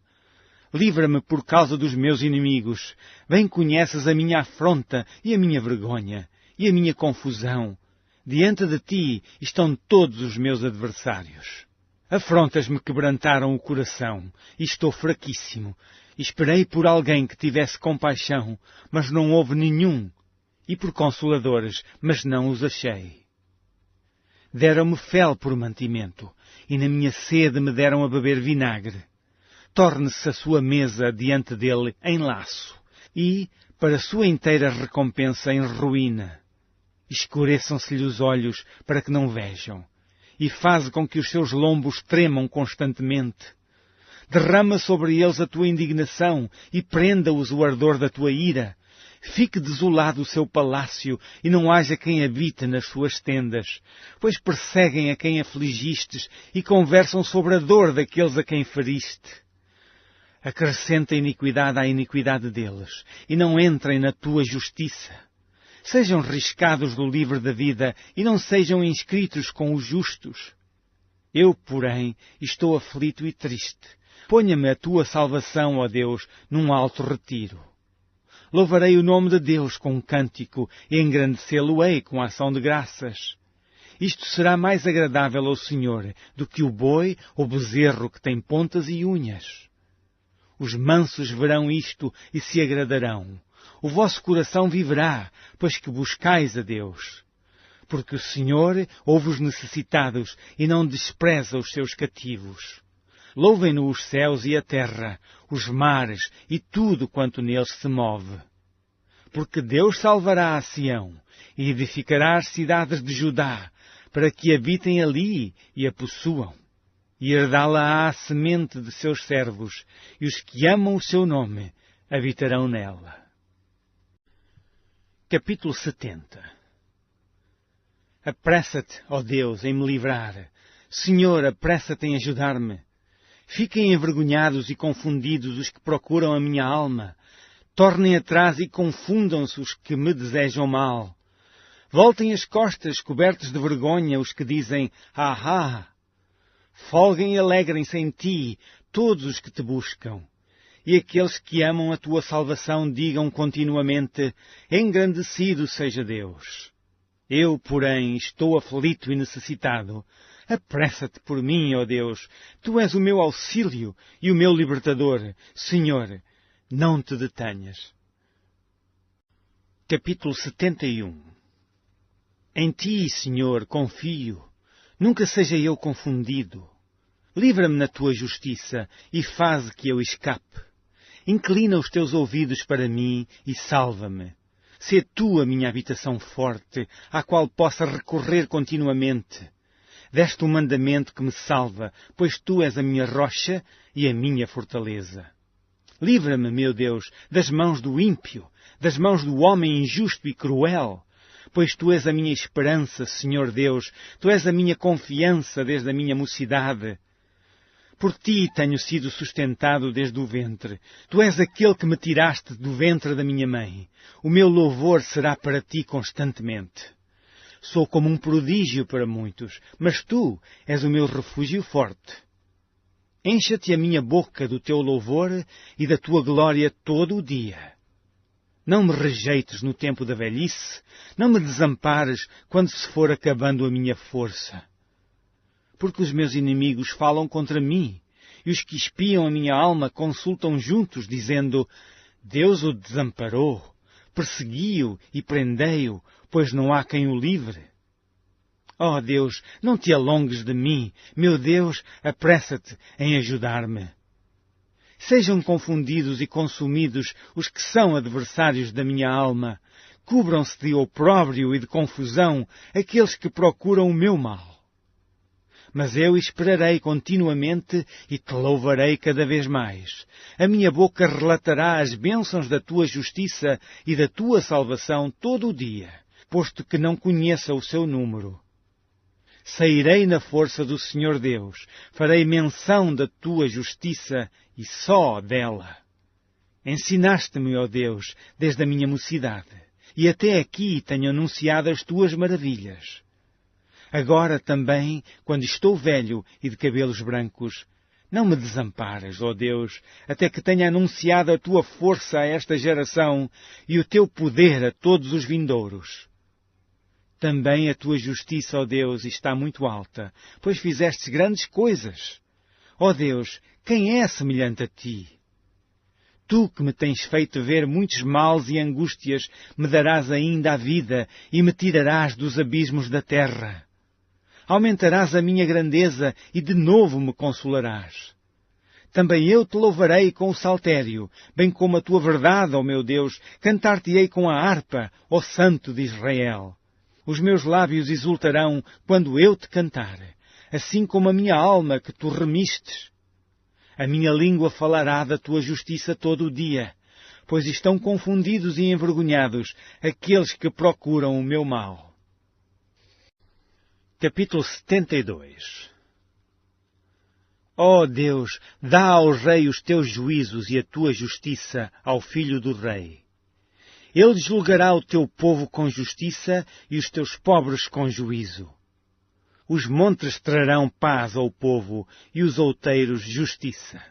Livra-me por causa dos meus inimigos. Bem conheces a minha afronta e a minha vergonha e a minha confusão. Diante de ti estão todos os meus adversários. Afrontas me quebrantaram o coração e estou fraquíssimo. Esperei por alguém que tivesse compaixão, mas não houve nenhum, e por consoladores, mas não os achei. Deram-me fel por mantimento, e na minha sede me deram a beber vinagre. Torne-se a sua mesa diante dele em laço, e, para sua inteira recompensa, em ruína. Escureçam-se-lhe os olhos para que não vejam, e faze com que os seus lombos tremam constantemente. Derrama sobre eles a tua indignação e prenda-os o ardor da tua ira. Fique desolado o seu palácio e não haja quem habite nas suas tendas, pois perseguem a quem afligistes e conversam sobre a dor daqueles a quem feriste. Acrescenta iniquidade à iniquidade deles e não entrem na tua justiça. Sejam riscados do livro da vida e não sejam inscritos com os justos. Eu, porém, estou aflito e triste. Ponha-me a tua salvação, ó Deus, num alto retiro. Louvarei o nome de Deus com um cântico e engrandecê-lo-ei com ação de graças. Isto será mais agradável ao Senhor do que o boi ou bezerro que tem pontas e unhas. Os mansos verão isto e se agradarão. O vosso coração viverá, pois que buscais a Deus. Porque o Senhor ouve os necessitados e não despreza os seus cativos. Louvem-no os céus e a terra, os mares e tudo quanto neles se move. Porque Deus salvará a Sião e edificará as cidades de Judá, para que habitem ali e a possuam. E herdá-la a semente de seus servos, e os que amam o seu nome habitarão nela. Capítulo 70. Apressa-te, ó Deus, em me livrar. Senhor, apressa-te em ajudar-me. Fiquem envergonhados e confundidos os que procuram a minha alma. Tornem atrás e confundam-se os que me desejam mal. Voltem as costas cobertos de vergonha os que dizem, ah! Folguem e alegrem-se em ti todos os que te buscam. E aqueles que amam a tua salvação digam continuamente, engrandecido seja Deus. Eu, porém, estou aflito e necessitado. Apressa-te por mim, ó Deus. Tu és o meu auxílio e o meu libertador. Senhor, não te detenhas. Capítulo 71. Em ti, Senhor, confio. Nunca seja eu confundido. Livra-me na tua justiça e faze que eu escape. Inclina os teus ouvidos para mim e salva-me. Sê tu a minha habitação forte, à qual possa recorrer continuamente. Deste um mandamento que me salva, pois tu és a minha rocha e a minha fortaleza. Livra-me, meu Deus, das mãos do ímpio, das mãos do homem injusto e cruel. Pois tu és a minha esperança, Senhor Deus, tu és a minha confiança desde a minha mocidade. Por ti tenho sido sustentado desde o ventre. Tu és aquele que me tiraste do ventre da minha mãe. O meu louvor será para ti constantemente. Sou como um prodígio para muitos, mas tu és o meu refúgio forte. Encha-te a minha boca do teu louvor e da tua glória todo o dia. Não me rejeites no tempo da velhice, não me desampares quando se for acabando a minha força. Porque os meus inimigos falam contra mim, e os que espiam a minha alma consultam juntos, dizendo, Deus o desamparou, persegui-o e prendei-o, pois não há quem o livre. Ó Deus, não te alongues de mim, meu Deus, apressa-te em ajudar-me. Sejam confundidos e consumidos os que são adversários da minha alma. Cubram-se de opróbrio e de confusão aqueles que procuram o meu mal. Mas eu esperarei continuamente e te louvarei cada vez mais. A minha boca relatará as bênçãos da tua justiça e da tua salvação todo o dia, posto que não conheça o seu número. Sairei na força do Senhor Deus, farei menção da tua justiça e só dela. Ensinaste-me, ó Deus, desde a minha mocidade, e até aqui tenho anunciado as tuas maravilhas. Agora também, quando estou velho e de cabelos brancos, não me desampares, ó Deus, até que tenha anunciado a tua força a esta geração e o teu poder a todos os vindouros. Também a tua justiça, ó Deus, está muito alta, pois fizestes grandes coisas. Ó Deus, quem é semelhante a ti? Tu que me tens feito ver muitos males e angústias, me darás ainda a vida e me tirarás dos abismos da terra. Aumentarás a minha grandeza e de novo me consolarás. Também eu te louvarei com o saltério, bem como a tua verdade, ó meu Deus, cantar-te-ei com a harpa, ó Santo de Israel. Os meus lábios exultarão quando eu te cantar, assim como a minha alma que tu remistes. A minha língua falará da tua justiça todo o dia, pois estão confundidos e envergonhados aqueles que procuram o meu mal. Capítulo 72. Ó Deus, dá ao rei os teus juízos e a tua justiça ao filho do rei. Ele julgará o teu povo com justiça e os teus pobres com juízo. Os montes trarão paz ao povo e os outeiros justiça.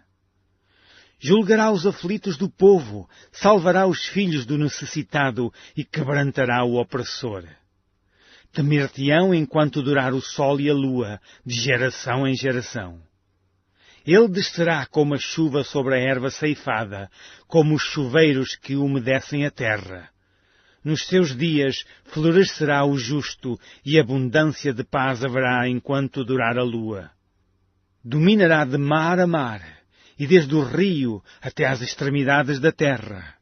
Julgará os aflitos do povo, salvará os filhos do necessitado e quebrantará o opressor. Temer-te-ão enquanto durar o sol e a lua, de geração em geração. Ele descerá como a chuva sobre a erva ceifada, como os chuveiros que umedecem a terra. Nos seus dias florescerá o justo e abundância de paz haverá enquanto durar a lua. Dominará de mar a mar e desde o rio até às extremidades da terra.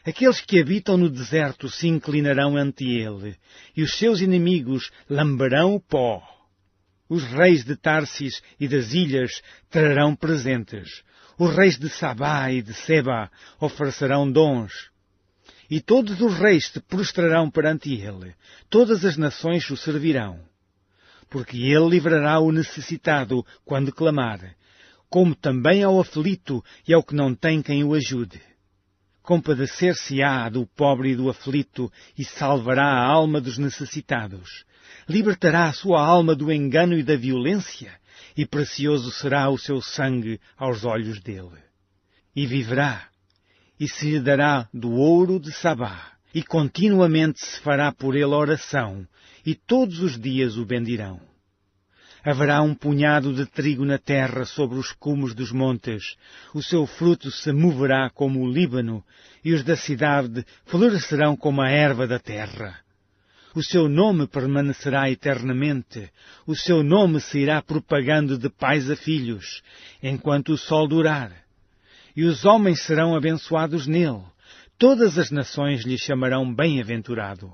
Aqueles que habitam no deserto se inclinarão ante ele e os seus inimigos lamberão o pó. Os reis de Tarsis e das ilhas trarão presentes. Os reis de Sabá e de Seba oferecerão dons. E todos os reis se prostrarão perante ele. Todas as nações o servirão. Porque ele livrará o necessitado quando clamar, como também ao aflito e ao que não tem quem o ajude. Compadecer-se-á do pobre e do aflito e salvará a alma dos necessitados. Libertará a sua alma do engano e da violência, e precioso será o seu sangue aos olhos dele. E viverá, e se lhe dará do ouro de Sabá, e continuamente se fará por ele oração, e todos os dias o bendirão. Haverá um punhado de trigo na terra sobre os cumes dos montes, o seu fruto se moverá como o Líbano, e os da cidade florescerão como a erva da terra. O seu nome permanecerá eternamente, o seu nome se irá propagando de pais a filhos, enquanto o sol durar. E os homens serão abençoados nele, todas as nações lhe chamarão bem-aventurado.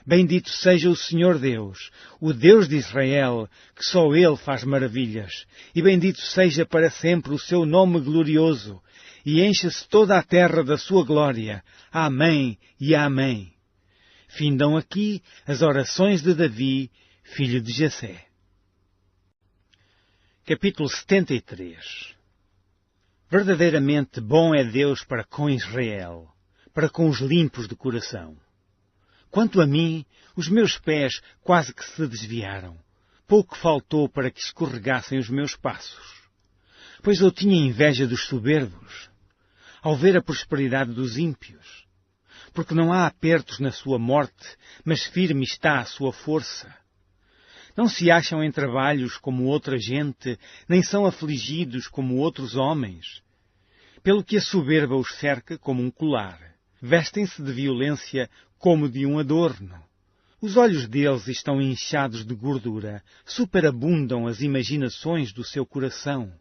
Bendito seja o Senhor Deus, o Deus de Israel, que só Ele faz maravilhas, e bendito seja para sempre o seu nome glorioso, e encha-se toda a terra da sua glória. Amém e Amém. Findam aqui as orações de Davi, filho de Jessé. Capítulo 73. Verdadeiramente bom é Deus para com Israel, para com os limpos de coração. Quanto a mim, os meus pés quase que se desviaram. Pouco faltou para que escorregassem os meus passos. Pois eu tinha inveja dos soberbos, ao ver a prosperidade dos ímpios. Porque não há apertos na sua morte, mas firme está a sua força. Não se acham em trabalhos como outra gente, nem são afligidos como outros homens. Pelo que a soberba os cerca como um colar. Vestem-se de violência como de um adorno. Os olhos deles estão inchados de gordura, superabundam as imaginações do seu coração.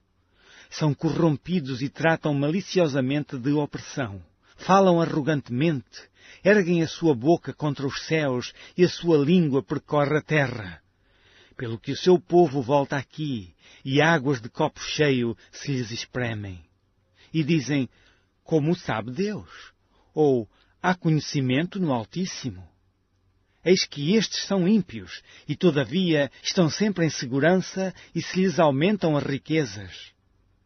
São corrompidos e tratam maliciosamente de opressão. Falam arrogantemente, erguem a sua boca contra os céus e a sua língua percorre a terra. Pelo que o seu povo volta aqui, e águas de copo cheio se lhes espremem. E dizem, como sabe Deus? Ou, há conhecimento no Altíssimo? Eis que estes são ímpios, e todavia estão sempre em segurança e se lhes aumentam as riquezas.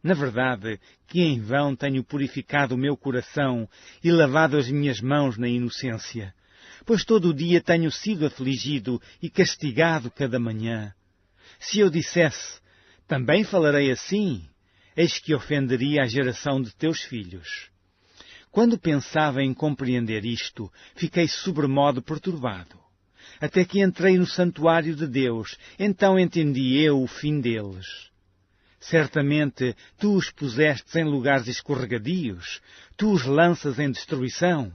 Na verdade, que em vão tenho purificado o meu coração e lavado as minhas mãos na inocência, pois todo o dia tenho sido afligido e castigado cada manhã. Se eu dissesse, também falarei assim, eis que ofenderia a geração de teus filhos. Quando pensava em compreender isto, fiquei sobremodo perturbado. Até que entrei no santuário de Deus, então entendi eu o fim deles. Certamente, tu os pusestes em lugares escorregadios, tu os lanças em destruição,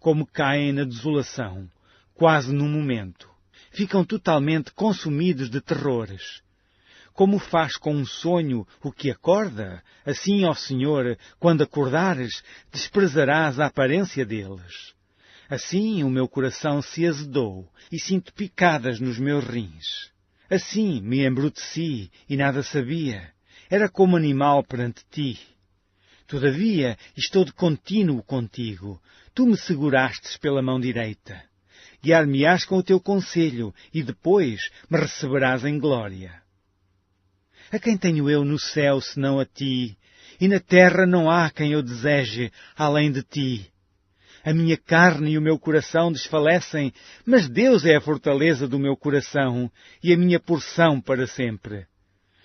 como caem na desolação, quase num momento. Ficam totalmente consumidos de terrores. Como faz com um sonho o que acorda, assim, ó Senhor, quando acordares, desprezarás a aparência deles. Assim o meu coração se azedou e sinto picadas nos meus rins. Assim me embruteci e nada sabia. Era como animal perante ti. Todavia, estou de contínuo contigo. Tu me segurastes pela mão direita. Guiar-me-ás com o teu conselho e depois me receberás em glória. A quem tenho eu no céu senão a ti? E na terra não há quem eu deseje além de ti. A minha carne e o meu coração desfalecem, mas Deus é a fortaleza do meu coração e a minha porção para sempre.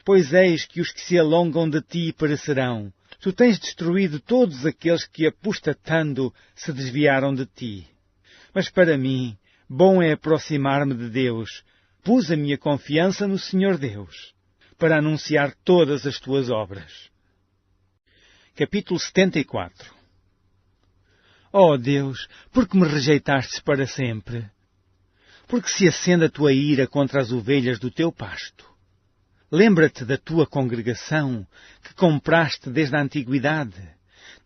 Pois eis que os que se alongam de ti perecerão. Tu tens destruído todos aqueles que, apostatando, se desviaram de ti. Mas para mim, bom é aproximar-me de Deus. Pus a minha confiança no Senhor Deus, para anunciar todas as tuas obras. Capítulo 74. Ó Deus, por que me rejeitastes para sempre? Porque se acende a tua ira contra as ovelhas do teu pasto. Lembra-te da tua congregação, que compraste desde a antiguidade,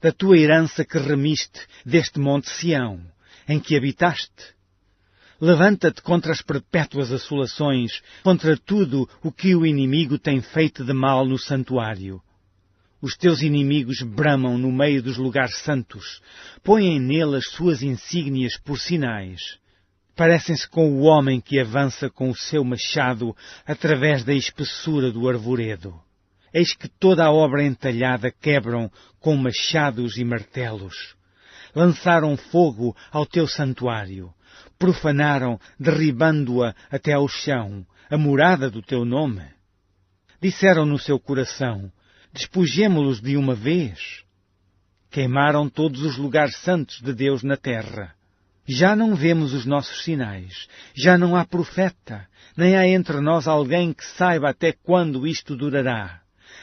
da tua herança que remiste deste monte Sião, em que habitaste. Levanta-te contra as perpétuas assolações, contra tudo o que o inimigo tem feito de mal no santuário. Os teus inimigos bramam no meio dos lugares santos, põem nele as suas insígnias por sinais. Parecem-se com o homem que avança com o seu machado através da espessura do arvoredo. Eis que toda a obra entalhada quebram com machados e martelos. Lançaram fogo ao teu santuário, profanaram, derribando-a até ao chão, a morada do teu nome. Disseram no seu coração: despojemo-los de uma vez. Queimaram todos os lugares santos de Deus na terra. Já não vemos os nossos sinais, já não há profeta, nem há entre nós alguém que saiba até quando isto durará.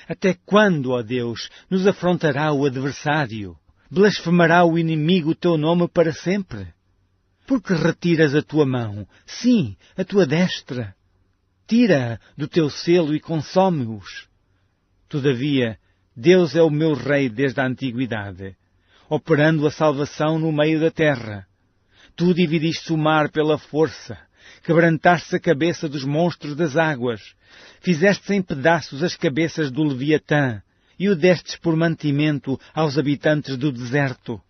Até quando, ó Deus, nos afrontará o adversário? Blasfemará o inimigo o teu nome para sempre? Porque retiras a tua mão, sim, a tua destra. Tira-a do teu selo e consome-os. Todavia, Deus é o meu Rei desde a antiguidade, operando a salvação no meio da terra. Tu dividiste o mar pela força, quebrantaste a cabeça dos monstros das águas, fizeste em pedaços as cabeças do Leviatã, e o destes por mantimento aos habitantes do deserto.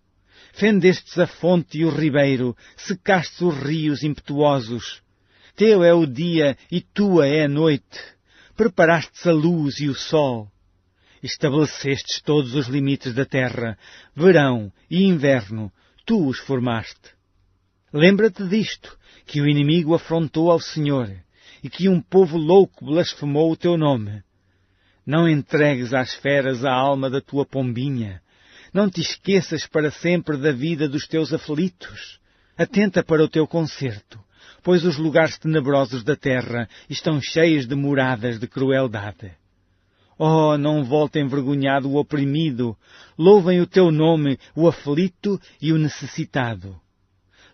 Fendestes a fonte e o ribeiro, secaste os rios impetuosos. Teu é o dia e tua é a noite. Preparastes a luz e o sol. Estabelecestes todos os limites da terra, verão e inverno, tu os formaste. Lembra-te disto, que o inimigo afrontou ao Senhor, e que um povo louco blasfemou o teu nome. Não entregues às feras a alma da tua pombinha. Não te esqueças para sempre da vida dos teus aflitos. Atenta para o teu conserto, pois os lugares tenebrosos da terra estão cheios de moradas de crueldade. Oh, não volte envergonhado o oprimido, louvem o teu nome o aflito e o necessitado.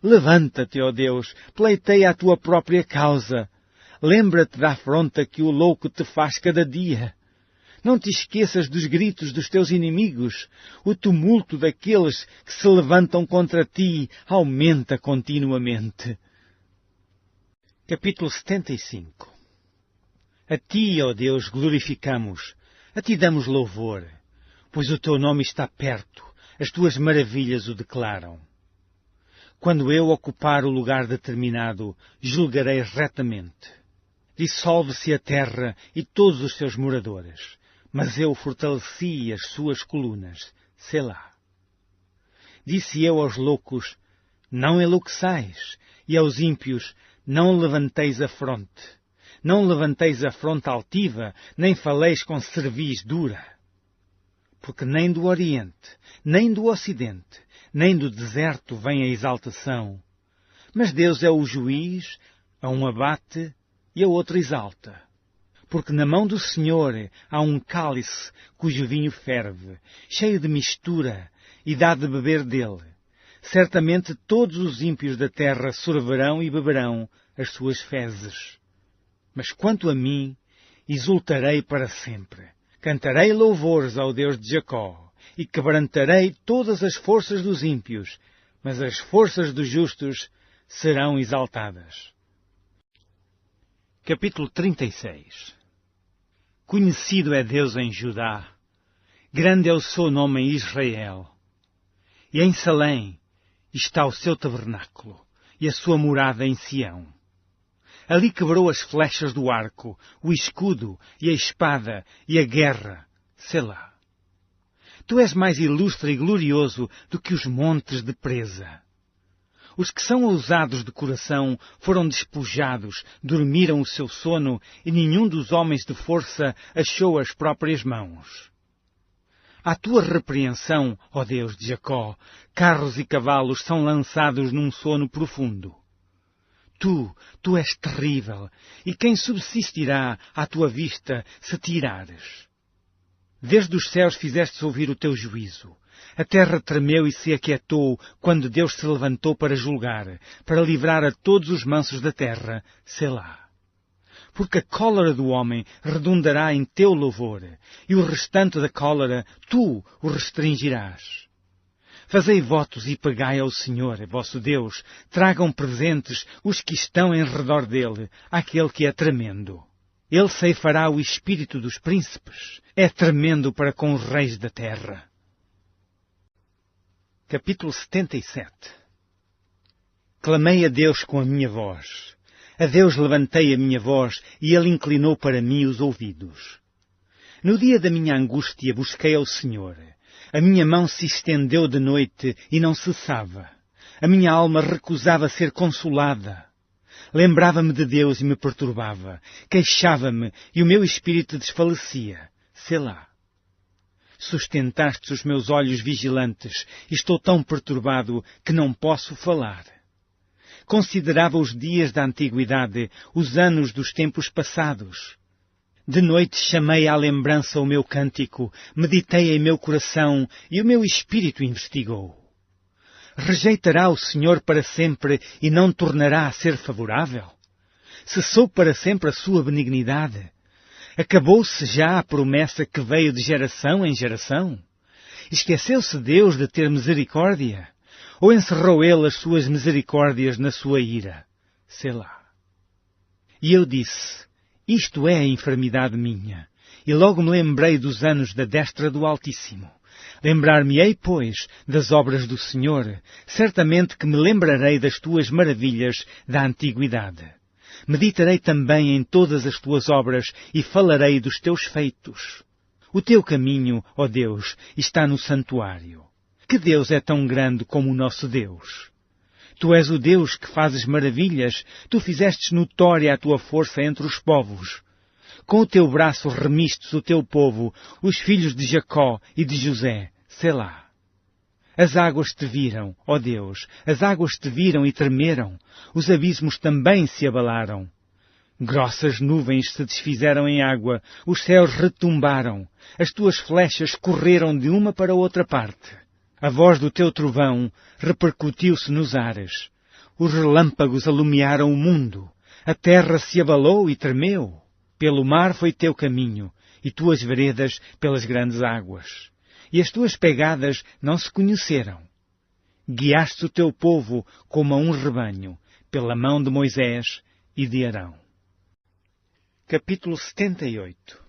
Levanta-te, ó Deus, pleiteia a tua própria causa. Lembra-te da afronta que o louco te faz cada dia. Não te esqueças dos gritos dos teus inimigos. O tumulto daqueles que se levantam contra ti aumenta continuamente. Capítulo 75. A ti, ó Deus, glorificamos, a ti damos louvor, pois o teu nome está perto, as tuas maravilhas o declaram. Quando eu ocupar o lugar determinado, julgarei retamente. Dissolve-se a terra e todos os seus moradores, mas eu fortaleci as suas colunas. Selá. Disse eu aos loucos: não enlouqueçais, e aos ímpios: não levanteis a fronte. Não levanteis a fronte altiva, nem faleis com cerviz dura. Porque nem do Oriente, nem do Ocidente, nem do deserto vem a exaltação. Mas Deus é o juiz, a um abate e a outro exalta. Porque na mão do Senhor há um cálice cujo vinho ferve, cheio de mistura, e dá de beber dele. Certamente todos os ímpios da terra sorverão e beberão as suas fezes. Mas quanto a mim, exultarei para sempre. Cantarei louvores ao Deus de Jacó, e quebrantarei todas as forças dos ímpios, mas as forças dos justos serão exaltadas. Capítulo 36. Conhecido é Deus em Judá, grande é o seu nome em Israel. E em Salém está o seu tabernáculo, e a sua morada em Sião. Ali quebrou as flechas do arco, o escudo, e a espada, e a guerra. Selá. Tu és mais ilustre e glorioso do que os montes de presa. Os que são ousados de coração foram despojados, dormiram o seu sono, e nenhum dos homens de força achou as próprias mãos. À tua repreensão, ó Deus de Jacó, carros e cavalos são lançados num sono profundo. Tu és terrível, e quem subsistirá à tua vista se tirares? Desde os céus fizestes ouvir o teu juízo. A terra tremeu e se aquietou quando Deus se levantou para julgar, para livrar a todos os mansos da terra, Selá. Porque a cólera do homem redundará em teu louvor, e o restante da cólera tu o restringirás. Fazei votos e pagai ao Senhor, vosso Deus, tragam presentes os que estão em redor dele, àquele que é tremendo. Ele ceifará o espírito dos príncipes, é tremendo para com os reis da terra. Capítulo 77. Clamei a Deus com a minha voz. A Deus levantei a minha voz, e Ele inclinou para mim os ouvidos. No dia da minha angústia busquei ao Senhor. A minha mão se estendeu de noite e não cessava. A minha alma recusava ser consolada. Lembrava-me de Deus e me perturbava. Queixava-me e o meu espírito desfalecia. Selá. Sustentaste os meus olhos vigilantes, e estou tão perturbado que não posso falar. Considerava os dias da antiguidade, os anos dos tempos passados. De noite chamei à lembrança o meu cântico, meditei em meu coração, e o meu espírito investigou. Rejeitará o Senhor para sempre e não tornará a ser favorável? Cessou para sempre a sua benignidade? Acabou-se já a promessa que veio de geração em geração? Esqueceu-se Deus de ter misericórdia? Ou encerrou Ele as suas misericórdias na sua ira? Selá. E eu disse, isto é a enfermidade minha. E logo me lembrei dos anos da destra do Altíssimo. Lembrar-me-ei, pois, das obras do Senhor. Certamente que me lembrarei das tuas maravilhas da antiguidade. Meditarei também em todas as tuas obras e falarei dos teus feitos. O teu caminho, ó Deus, está no santuário. Que Deus é tão grande como o nosso Deus? Tu és o Deus que fazes maravilhas, tu fizestes notória a tua força entre os povos. Com o teu braço remistes o teu povo, os filhos de Jacó e de José, Selá. As águas te viram, ó Deus, as águas te viram e tremeram, os abismos também se abalaram. Grossas nuvens se desfizeram em água, os céus retumbaram, as tuas flechas correram de uma para outra parte. A voz do teu trovão repercutiu-se nos ares. Os relâmpagos alumiaram o mundo, a terra se abalou e tremeu. Pelo mar foi teu caminho, e tuas veredas pelas grandes águas. E as tuas pegadas não se conheceram. Guiaste o teu povo como a um rebanho, pela mão de Moisés e de Arão. Capítulo 78.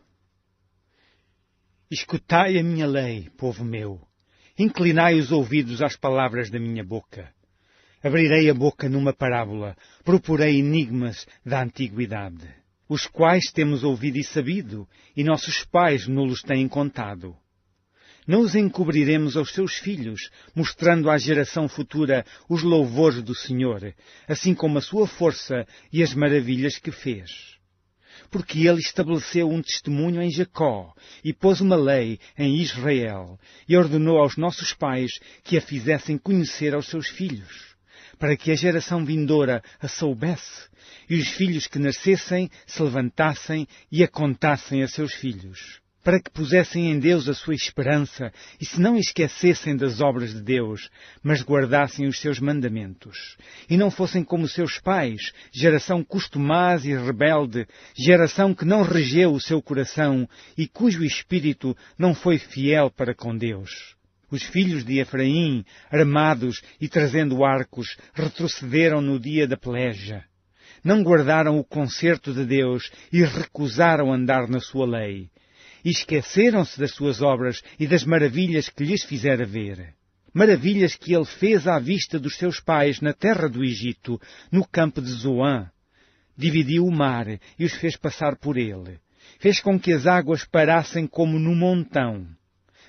Escutai a minha lei, povo meu. Inclinai os ouvidos às palavras da minha boca. Abrirei a boca numa parábola, proporei enigmas da antiguidade, os quais temos ouvido e sabido, e nossos pais nos têm contado. Não os encobriremos aos seus filhos, mostrando à geração futura os louvores do Senhor, assim como a sua força e as maravilhas que fez. Porque Ele estabeleceu um testemunho em Jacó, e pôs uma lei em Israel, e ordenou aos nossos pais que a fizessem conhecer aos seus filhos, para que a geração vindoura a soubesse, e os filhos que nascessem se levantassem e a contassem a seus filhos, para que pusessem em Deus a sua esperança e se não esquecessem das obras de Deus, mas guardassem os seus mandamentos, e não fossem como seus pais, geração costumaz e rebelde, geração que não regeu o seu coração e cujo espírito não foi fiel para com Deus. Os filhos de Efraim, armados e trazendo arcos, retrocederam no dia da peleja. Não guardaram o concerto de Deus e recusaram andar na sua lei. E esqueceram-se das suas obras e das maravilhas que lhes fizera ver. Maravilhas que ele fez à vista dos seus pais na terra do Egito, no campo de Zoã. Dividiu o mar e os fez passar por ele. Fez com que as águas parassem como num montão.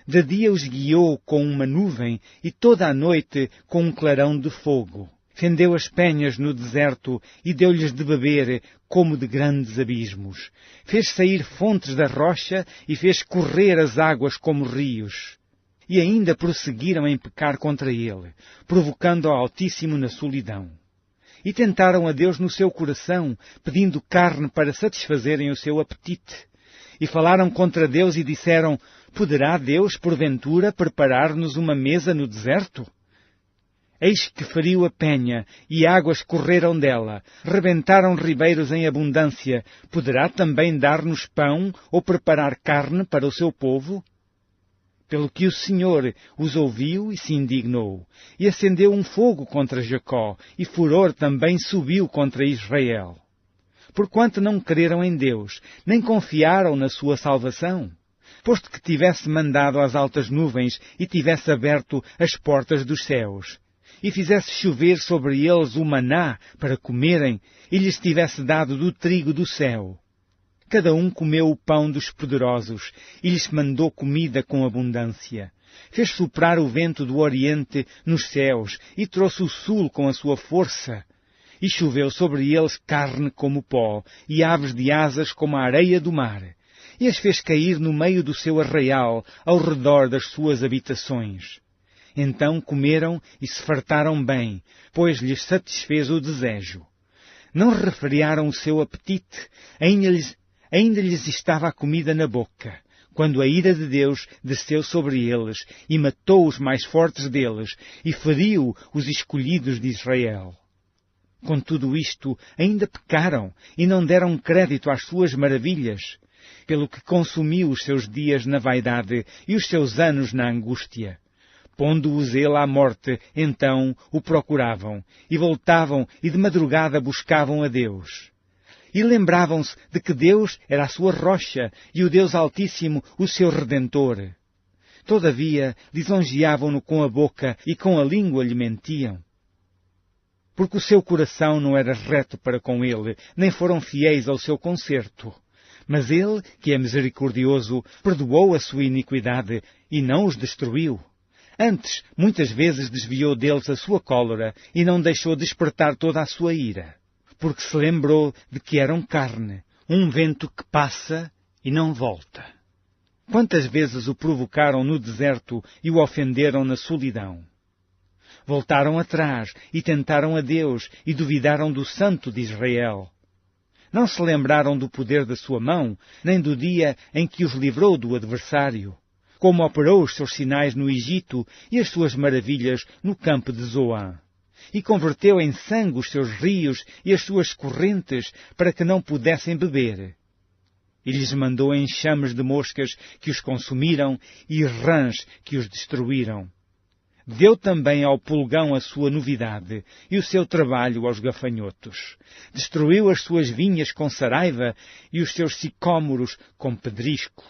De dia os guiou com uma nuvem e toda a noite com um clarão de fogo. Fendeu as penhas no deserto e deu-lhes de beber como de grandes abismos. Fez sair fontes da rocha e fez correr as águas como rios. E ainda prosseguiram em pecar contra ele, provocando ao Altíssimo na solidão. E tentaram a Deus no seu coração, pedindo carne para satisfazerem o seu apetite. E falaram contra Deus e disseram: poderá Deus, porventura, preparar-nos uma mesa no deserto? Eis que feriu a penha, e águas correram dela, rebentaram ribeiros em abundância. Poderá também dar-nos pão, ou preparar carne para o seu povo? Pelo que o Senhor os ouviu e se indignou, e acendeu um fogo contra Jacó, e furor também subiu contra Israel. Porquanto não creram em Deus, nem confiaram na sua salvação, posto que tivesse mandado as altas nuvens e tivesse aberto as portas dos céus, e fizesse chover sobre eles o maná para comerem, e lhes tivesse dado do trigo do céu. Cada um comeu o pão dos poderosos, e lhes mandou comida com abundância. Fez soprar o vento do oriente nos céus, e trouxe o sul com a sua força. E choveu sobre eles carne como pó, e aves de asas como a areia do mar. E as fez cair no meio do seu arraial, ao redor das suas habitações. Então comeram e se fartaram bem, pois lhes satisfez o desejo. Não refriaram o seu apetite, ainda lhes estava a comida na boca, quando a ira de Deus desceu sobre eles, e matou os mais fortes deles, e feriu os escolhidos de Israel. Com tudo isto, ainda pecaram, e não deram crédito às suas maravilhas, pelo que consumiu os seus dias na vaidade, e os seus anos na angústia. Pondo-os ele à morte, então o procuravam, e voltavam, e de madrugada buscavam a Deus. E lembravam-se de que Deus era a sua rocha, e o Deus Altíssimo o seu Redentor. Todavia, lisonjeavam-no com a boca, e com a língua lhe mentiam. Porque o seu coração não era reto para com ele, nem foram fiéis ao seu concerto. Mas ele, que é misericordioso, perdoou a sua iniquidade, e não os destruiu. Antes, muitas vezes desviou deles a sua cólera, e não deixou despertar toda a sua ira. Porque se lembrou de que eram carne, um vento que passa e não volta. Quantas vezes o provocaram no deserto e o ofenderam na solidão? Voltaram atrás e tentaram a Deus e duvidaram do Santo de Israel. Não se lembraram do poder da sua mão, nem do dia em que os livrou do adversário, como operou os seus sinais no Egito e as suas maravilhas no campo de Zoã. E converteu em sangue os seus rios e as suas correntes, para que não pudessem beber. E lhes mandou enxames de moscas que os consumiram e rãs que os destruíram. Deu também ao pulgão a sua novidade e o seu trabalho aos gafanhotos. Destruiu as suas vinhas com saraiva e os seus sicômoros com pedrisco.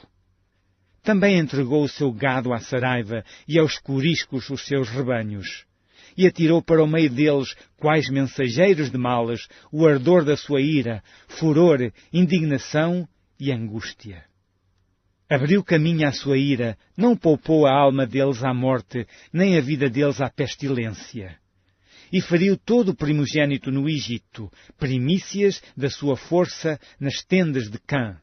Também entregou o seu gado à saraiva e aos coriscos os seus rebanhos. E atirou para o meio deles, quais mensageiros de males, o ardor da sua ira, furor, indignação e angústia. Abriu caminho à sua ira, não poupou a alma deles à morte, nem a vida deles à pestilência. E feriu todo o primogênito no Egito, primícias da sua força nas tendas de Cã.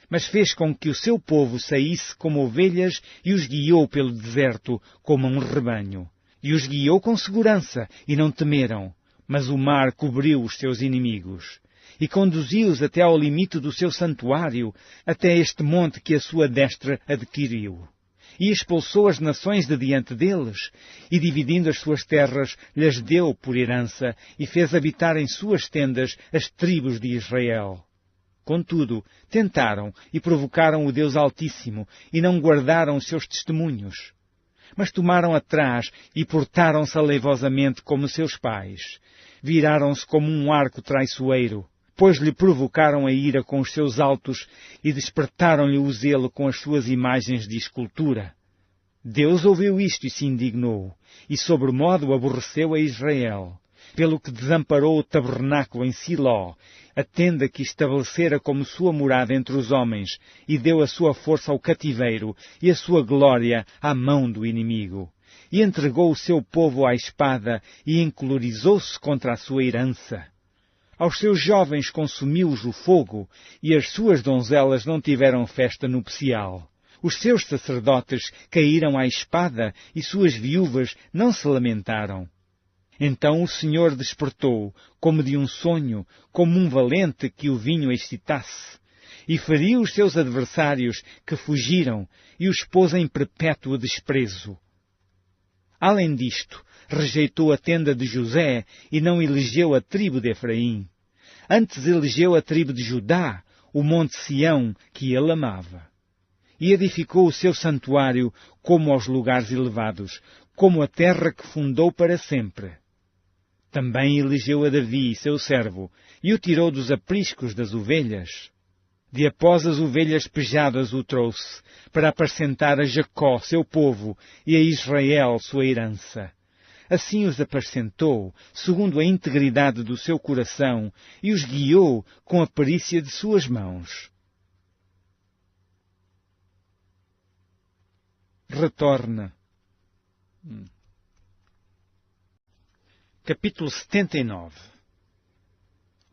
Mas fez com que o seu povo saísse como ovelhas e os guiou pelo deserto como um rebanho. E os guiou com segurança, e não temeram, mas o mar cobriu os seus inimigos. E conduziu-os até ao limite do seu santuário, até este monte que a sua destra adquiriu. E expulsou as nações de diante deles, e dividindo as suas terras, lhes deu por herança, e fez habitar em suas tendas as tribos de Israel. Contudo, tentaram e provocaram o Deus Altíssimo, e não guardaram os seus testemunhos. Mas tomaram atrás e portaram-se aleivosamente como seus pais. Viraram-se como um arco traiçoeiro, pois lhe provocaram a ira com os seus altos e despertaram-lhe o zelo com as suas imagens de escultura. Deus ouviu isto e se indignou, e sobremodo aborreceu a Israel. pelo que desamparou o tabernáculo em Siló, a tenda que estabelecera como sua morada entre os homens, e deu a sua força ao cativeiro e a sua glória à mão do inimigo. E entregou o seu povo à espada e encolorizou-se contra a sua herança. Aos seus jovens consumiu-os o fogo, e as suas donzelas não tiveram festa nupcial. Os seus sacerdotes caíram à espada, e suas viúvas não se lamentaram. Então o Senhor despertou, como de um sonho, como um valente que o vinho excitasse, e feriu os seus adversários que fugiram, e os pôs em perpétuo desprezo. Além disto, rejeitou a tenda de José e não elegeu a tribo de Efraim. Antes elegeu a tribo de Judá, o monte Sião, que ele amava. E edificou o seu santuário como aos lugares elevados, como a terra que fundou para sempre. Também elegeu a Davi, seu servo, e o tirou dos apriscos das ovelhas. De após as ovelhas pejadas o trouxe, para apacentar a Jacó, seu povo, e a Israel, sua herança. Assim os apacentou, segundo a integridade do seu coração, e os guiou com a perícia de suas mãos. Retorna. Capítulo 79.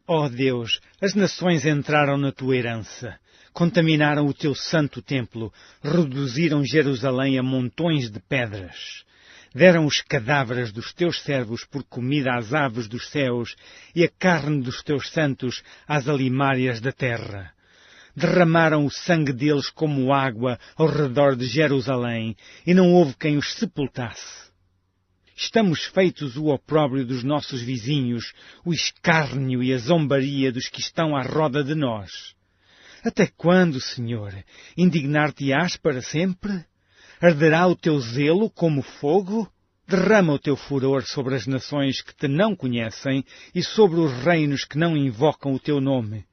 Ó Deus, as nações entraram na tua herança, contaminaram o teu santo templo, reduziram Jerusalém a montões de pedras. Deram os cadáveres dos teus servos por comida às aves dos céus e a carne dos teus santos às alimárias da terra. Derramaram o sangue deles como água ao redor de Jerusalém, e não houve quem os sepultasse. Estamos feitos o opróbrio dos nossos vizinhos, o escárnio e a zombaria dos que estão à roda de nós. Até quando, Senhor, indignar-te-ás para sempre? Arderá o teu zelo como fogo? Derrama o teu furor sobre as nações que te não conhecem e sobre os reinos que não invocam o teu nome,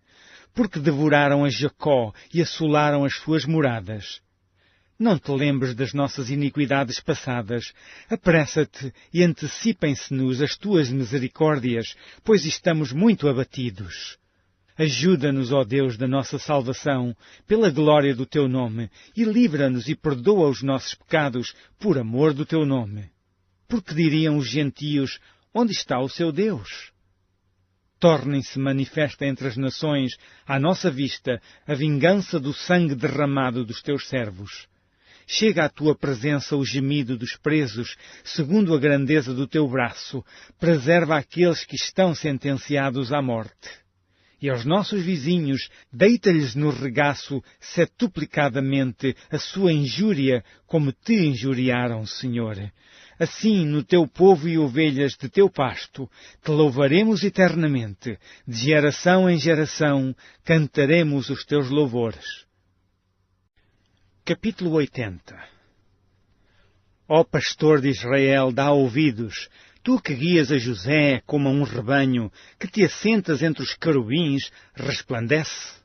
porque devoraram a Jacó e assolaram as suas moradas. Não te lembres das nossas iniquidades passadas. Apressa-te e antecipem-se-nos as tuas misericórdias, pois estamos muito abatidos. Ajuda-nos, ó Deus da nossa salvação, pela glória do teu nome, e livra-nos e perdoa os nossos pecados, por amor do teu nome. Porque diriam os gentios, onde está o seu Deus? Tornem-se manifesta entre as nações, à nossa vista, a vingança do sangue derramado dos teus servos. Chega à tua presença o gemido dos presos, segundo a grandeza do teu braço, preserva aqueles que estão sentenciados à morte. E aos nossos vizinhos, deita-lhes no regaço setuplicadamente a sua injúria, como te injuriaram, Senhor. Assim, no teu povo e ovelhas de teu pasto, te louvaremos eternamente. De geração em geração, cantaremos os teus louvores. Capítulo 80. Ó pastor de Israel, dá ouvidos, tu que guias a José como a um rebanho, que te assentas entre os querubins, resplandece.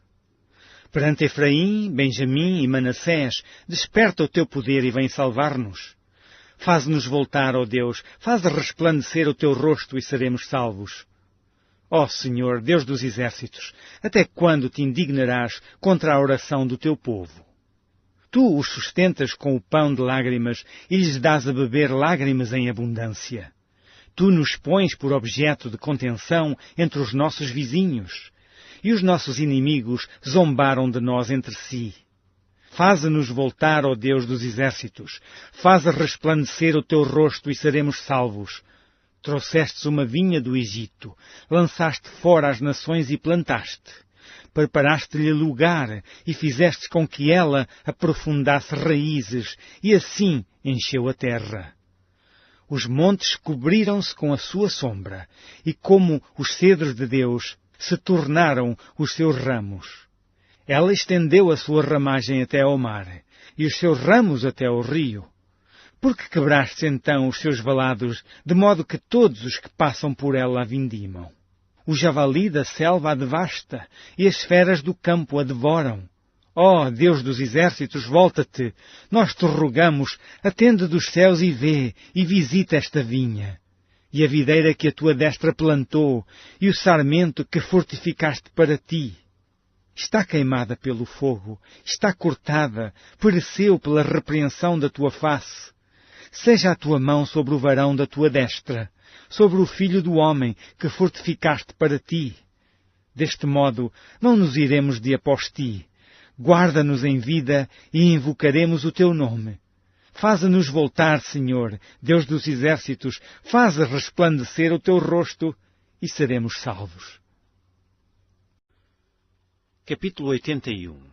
Perante Efraim, Benjamim e Manassés, desperta o teu poder e vem salvar-nos. Faz-nos voltar, ó Deus, faz resplandecer o teu rosto e seremos salvos. Ó Senhor, Deus dos exércitos, até quando te indignarás contra a oração do teu povo? Tu os sustentas com o pão de lágrimas e lhes dás a beber lágrimas em abundância. Tu nos pões por objeto de contenção entre os nossos vizinhos, e os nossos inimigos zombaram de nós entre si. Faze-nos voltar, ó Deus dos exércitos, faze resplandecer o teu rosto e seremos salvos. Trouxestes uma vinha do Egito, lançaste fora as nações e plantaste. Preparaste-lhe lugar e fizeste com que ela aprofundasse raízes, e assim encheu a terra. Os montes cobriram-se com a sua sombra, e como os cedros de Deus, se tornaram os seus ramos. Ela estendeu a sua ramagem até ao mar, e os seus ramos até ao rio. Por que quebraste então os seus valados, de modo que todos os que passam por ela a vindimam? O javali da selva a devasta, e as feras do campo a devoram. Ó Deus dos exércitos, volta-te, nós te rogamos, atende dos céus e vê, e visita esta vinha. e a videira que a tua destra plantou, e o sarmento que fortificaste para ti. Está queimada pelo fogo, está cortada, pereceu pela repreensão da tua face. Seja a tua mão sobre o varão da tua destra, sobre o filho do homem que fortificaste para ti. Deste modo, não nos iremos de após ti. Guarda-nos em vida e invocaremos o teu nome. Faze-nos voltar, Senhor, Deus dos exércitos, faze resplandecer o teu rosto e seremos salvos. Capítulo 81.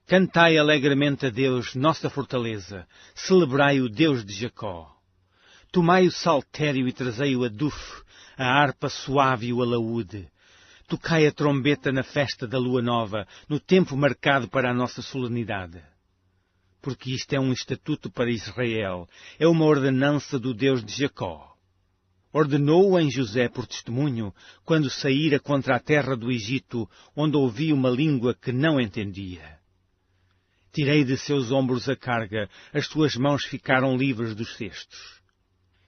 Cantai alegremente a Deus, nossa fortaleza, celebrai o Deus de Jacó. Tomai o saltério e trazei o adufo, a harpa suave e o alaúde. Tocai a trombeta na festa da lua nova, no tempo marcado para a nossa solenidade. Porque isto é um estatuto para Israel, é uma ordenança do Deus de Jacó. Ordenou-o em José por testemunho, quando saíra contra a terra do Egito, onde ouvi uma língua que não entendia. Tirei de seus ombros a carga, as suas mãos ficaram livres dos cestos.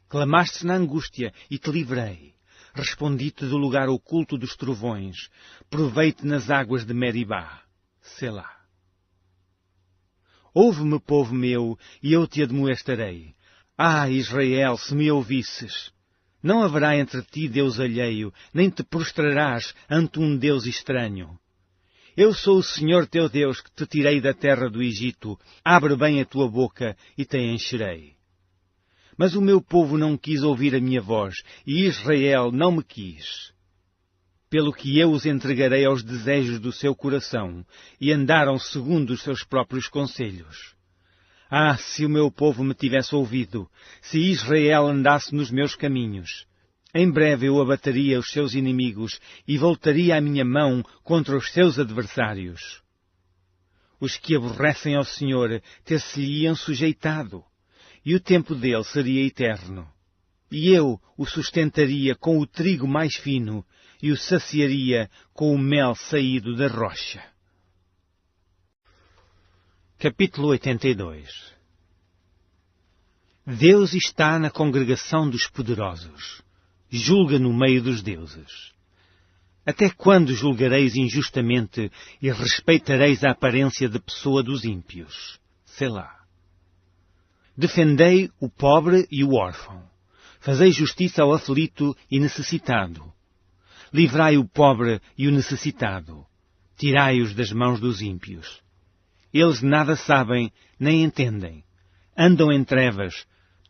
Clamaste na angústia e te livrei. Respondi-te do lugar oculto dos trovões. Provei-te nas águas de Meribá. Selá. Ouve-me, povo meu, e eu te admoestarei. Ah, Israel, se me ouvisses! Não haverá entre ti Deus alheio, nem te prostrarás ante um Deus estranho. Eu sou o Senhor teu Deus que te tirei da terra do Egito. Abre bem a tua boca e te encherei. Mas o meu povo não quis ouvir a minha voz, e Israel não me quis. Pelo que eu os entregarei aos desejos do seu coração, e andaram segundo os seus próprios conselhos. Ah, se o meu povo me tivesse ouvido, se Israel andasse nos meus caminhos! Em breve eu abateria os seus inimigos e voltaria a minha mão contra os seus adversários. Os que aborrecem ao Senhor ter-se-lhe-iam sujeitado, e o tempo dele seria eterno. E eu o sustentaria com o trigo mais fino, e o saciaria com o mel saído da rocha. Capítulo 82. Deus está na congregação dos poderosos. Julga no meio dos deuses. Até quando julgareis injustamente e respeitareis a aparência de pessoa dos ímpios? Selá. Defendei o pobre e o órfão. Fazei justiça ao aflito e necessitado. Livrai o pobre e o necessitado. Tirai-os das mãos dos ímpios. Eles nada sabem, nem entendem. Andam em trevas.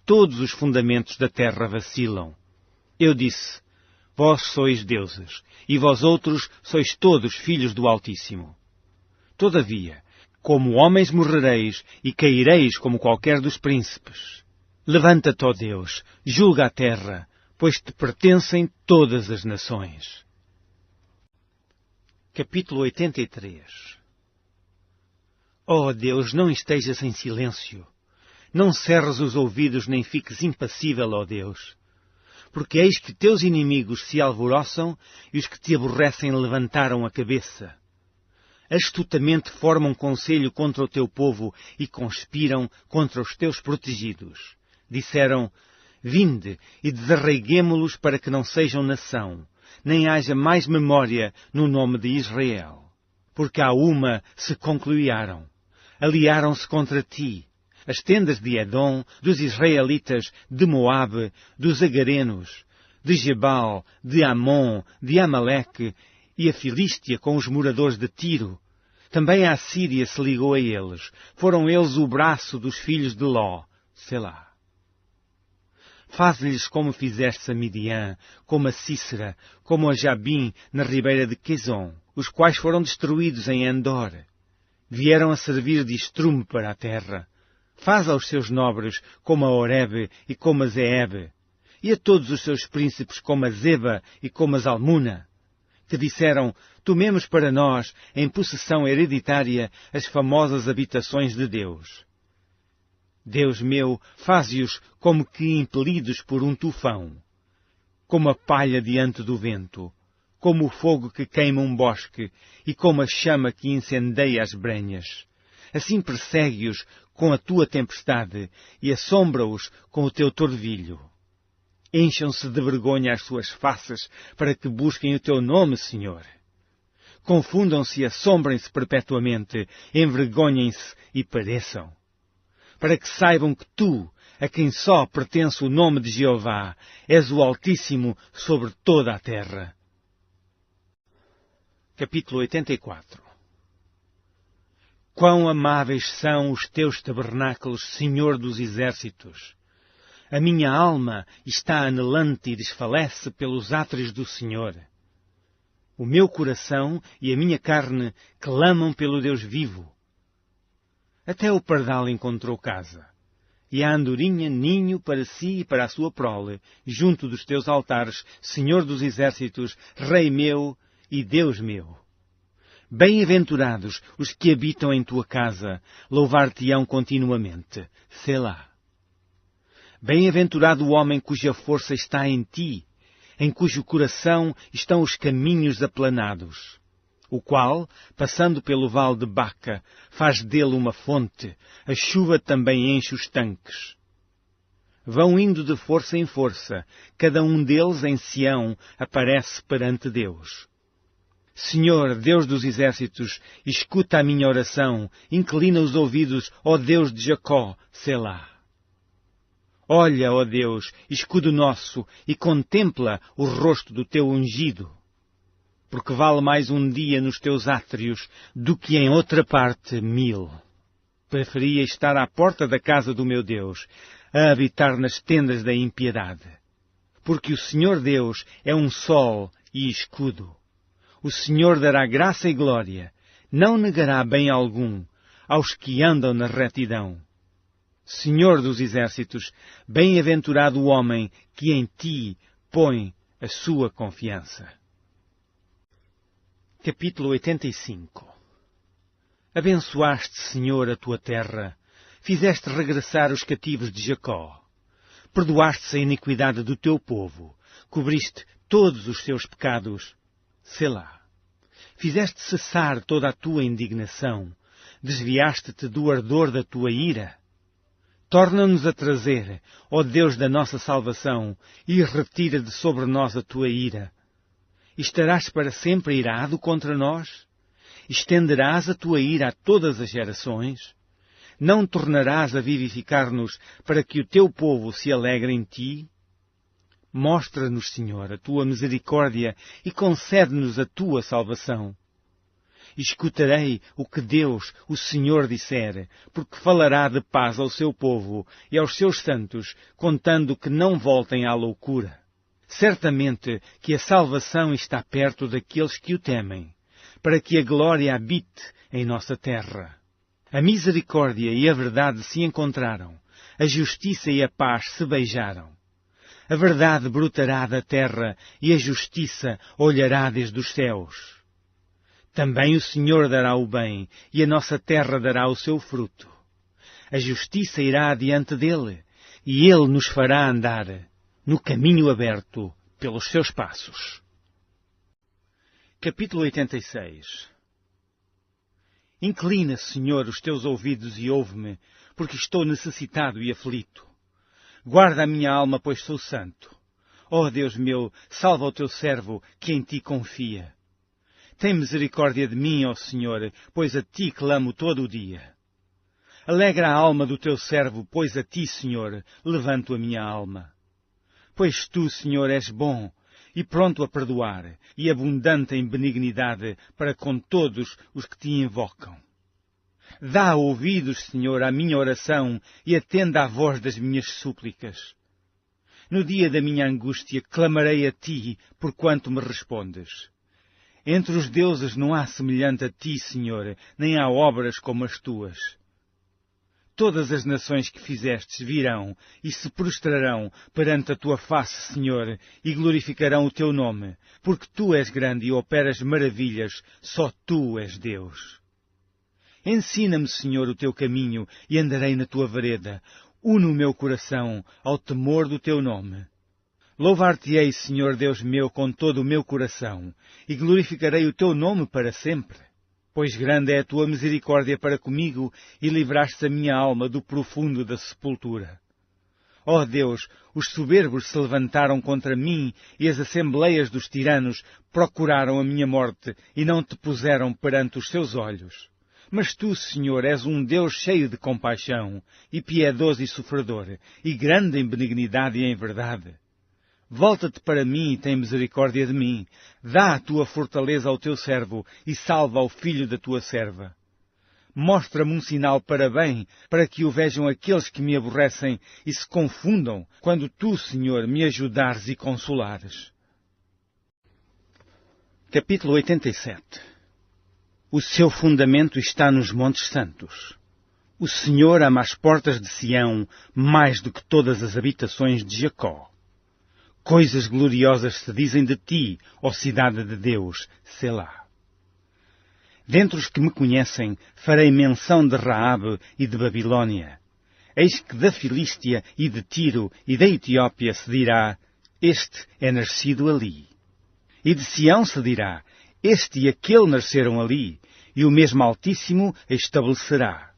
Todos os fundamentos da terra vacilam. Eu disse, vós sois deuses, e vós outros sois todos filhos do Altíssimo. Todavia, como homens morrereis, e caireis como qualquer dos príncipes. Levanta-te, ó Deus, julga a terra, pois te pertencem todas as nações. Capítulo 83. Ó Deus, não estejas em silêncio. Não cerres os ouvidos, nem fiques impassível, ó Deus. Porque eis que teus inimigos se alvoroçam e os que te aborrecem levantaram a cabeça. Astutamente formam conselho contra o teu povo e conspiram contra os teus protegidos. Disseram, vinde e desarraiguemo-los para que não sejam nação, nem haja mais memória no nome de Israel. Porque a uma se concluíram, aliaram-se contra ti, as tendas de Edom, dos israelitas, de Moabe, dos agarenos, de Gebal, de Amon, de Amaleque, e a Filístia com os moradores de Tiro. Também a Assíria se ligou a eles. Foram eles o braço dos filhos de Ló. Selá. Faz-lhes como fizeste a Midian, como a Sísera, como a Jabim na ribeira de Quezon, os quais foram destruídos em Endor. Vieram a servir de estrume para a terra. Faz aos seus nobres como a Oreb e como a Zeeb, e a todos os seus príncipes como a Zeba e como a Zalmuna, que disseram, tomemos para nós, em possessão hereditária, as famosas habitações de Deus. Deus meu, faze-os como que impelidos por um tufão, como a palha diante do vento, como o fogo que queima um bosque e como a chama que incendeia as brenhas. Assim persegue-os com a tua tempestade e assombra-os com o teu torvilho. Encham-se de vergonha as suas faces, para que busquem o teu nome, Senhor. Confundam-se e assombrem-se perpetuamente, envergonhem-se e pereçam. Para que saibam que tu, a quem só pertence o nome de Jeová, és o Altíssimo sobre toda a terra. Capítulo 84. Quão amáveis são os teus tabernáculos, Senhor dos exércitos! A minha alma está anelante e desfalece pelos átrios do Senhor. O meu coração e a minha carne clamam pelo Deus vivo. Até o pardal encontrou casa, e a andorinha ninho para si e para a sua prole, junto dos teus altares, Senhor dos exércitos, Rei meu e Deus meu. Bem-aventurados os que habitam em tua casa, louvar-te-ão continuamente. Selá. Bem-aventurado o homem cuja força está em ti, em cujo coração estão os caminhos aplanados, o qual, passando pelo vale de Baca, faz dele uma fonte, a chuva também enche os tanques. Vão indo de força em força, cada um deles em Sião aparece perante Deus. Senhor, Deus dos exércitos, escuta a minha oração, inclina os ouvidos, ó Deus de Jacó, Selá. Olha, ó Deus, escudo nosso, e contempla o rosto do teu ungido. Porque vale mais um dia nos teus átrios do que em outra parte 1000. Preferia estar à porta da casa do meu Deus, a habitar nas tendas da impiedade. Porque o Senhor Deus é um sol e escudo. O Senhor dará graça e glória, não negará bem algum aos que andam na retidão. Senhor dos exércitos, bem-aventurado o homem que em ti põe a sua confiança. Capítulo 85. Abençoaste, Senhor, a tua terra, fizeste regressar os cativos de Jacó. Perdoaste a iniquidade do teu povo, cobriste todos os seus pecados. Selá. Fizeste cessar toda a tua indignação, desviaste-te do ardor da tua ira. Torna-nos a trazer, ó Deus da nossa salvação, e retira de sobre nós a tua ira. Estarás para sempre irado contra nós? Estenderás a tua ira a todas as gerações? Não tornarás a vivificar-nos para que o teu povo se alegre em ti? Mostra-nos, Senhor, a tua misericórdia e concede-nos a tua salvação. Escutarei o que Deus, o Senhor, disser, porque falará de paz ao seu povo e aos seus santos, contando que não voltem à loucura. Certamente que a salvação está perto daqueles que o temem, para que a glória habite em nossa terra. A misericórdia e a verdade se encontraram, a justiça e a paz se beijaram. A verdade brotará da terra e a justiça olhará desde os céus. Também o Senhor dará o bem e a nossa terra dará o seu fruto. A justiça irá adiante dele e ele nos fará andar no caminho aberto pelos seus passos. Capítulo 86. Inclina, Senhor, os teus ouvidos e ouve-me, porque estou necessitado e aflito. Guarda a minha alma, pois sou santo. Ó Deus meu, salva o teu servo, que em ti confia. Tem misericórdia de mim, ó Senhor, pois a ti clamo todo o dia. Alegra a alma do teu servo, pois a ti, Senhor, levanto a minha alma. Pois tu, Senhor, és bom e pronto a perdoar, e abundante em benignidade para com todos os que te invocam. Dá ouvidos, Senhor, à minha oração e atenda à voz das minhas súplicas. No dia da minha angústia clamarei a ti, porquanto me respondes. Entre os deuses não há semelhante a ti, Senhor, nem há obras como as tuas. Todas as nações que fizestes virão e se prostrarão perante a tua face, Senhor, e glorificarão o teu nome, porque tu és grande e operas maravilhas, só tu és Deus. Ensina-me, Senhor, o teu caminho e andarei na tua vereda. Une o meu coração ao temor do teu nome. Louvar-te-ei, Senhor Deus meu, com todo o meu coração, e glorificarei o teu nome para sempre. Pois grande é a tua misericórdia para comigo, e livraste a minha alma do profundo da sepultura. Ó Deus, os soberbos se levantaram contra mim e as assembleias dos tiranos procuraram a minha morte e não te puseram perante os seus olhos. Mas tu, Senhor, és um Deus cheio de compaixão, e piedoso e sofredor, e grande em benignidade e em verdade. Volta-te para mim e tem misericórdia de mim. Dá a tua fortaleza ao teu servo e salva ao filho da tua serva. Mostra-me um sinal para bem, para que o vejam aqueles que me aborrecem e se confundam, quando tu, Senhor, me ajudares e consolares. Capítulo 87. O seu fundamento está nos montes santos. O Senhor ama as portas de Sião mais do que todas as habitações de Jacó. Coisas gloriosas se dizem de ti, ó cidade de Deus, Selá. Dentre os que me conhecem, farei menção de Raabe e de Babilônia. Eis que da Filístia e de Tiro e da Etiópia se dirá, este é nascido ali. E de Sião se dirá, este e aquele nasceram ali, e o mesmo Altíssimo estabelecerá.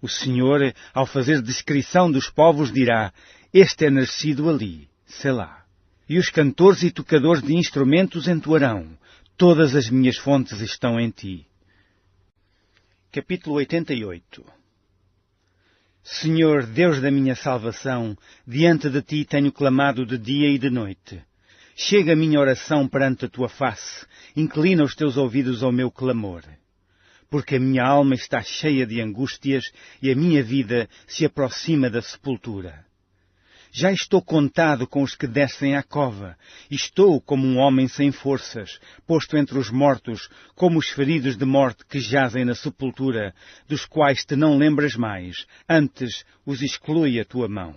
O Senhor, ao fazer descrição dos povos, dirá, este é nascido ali, Selá. E os cantores e tocadores de instrumentos entoarão, todas as minhas fontes estão em ti. Capítulo 88. Senhor, Deus da minha salvação, diante de ti tenho clamado de dia e de noite. Chega a minha oração perante a tua face, inclina os teus ouvidos ao meu clamor. Porque a minha alma está cheia de angústias e a minha vida se aproxima da sepultura. Já estou contado com os que descem à cova, e estou como um homem sem forças, posto entre os mortos, como os feridos de morte que jazem na sepultura, dos quais te não lembras mais, antes os exclui a tua mão.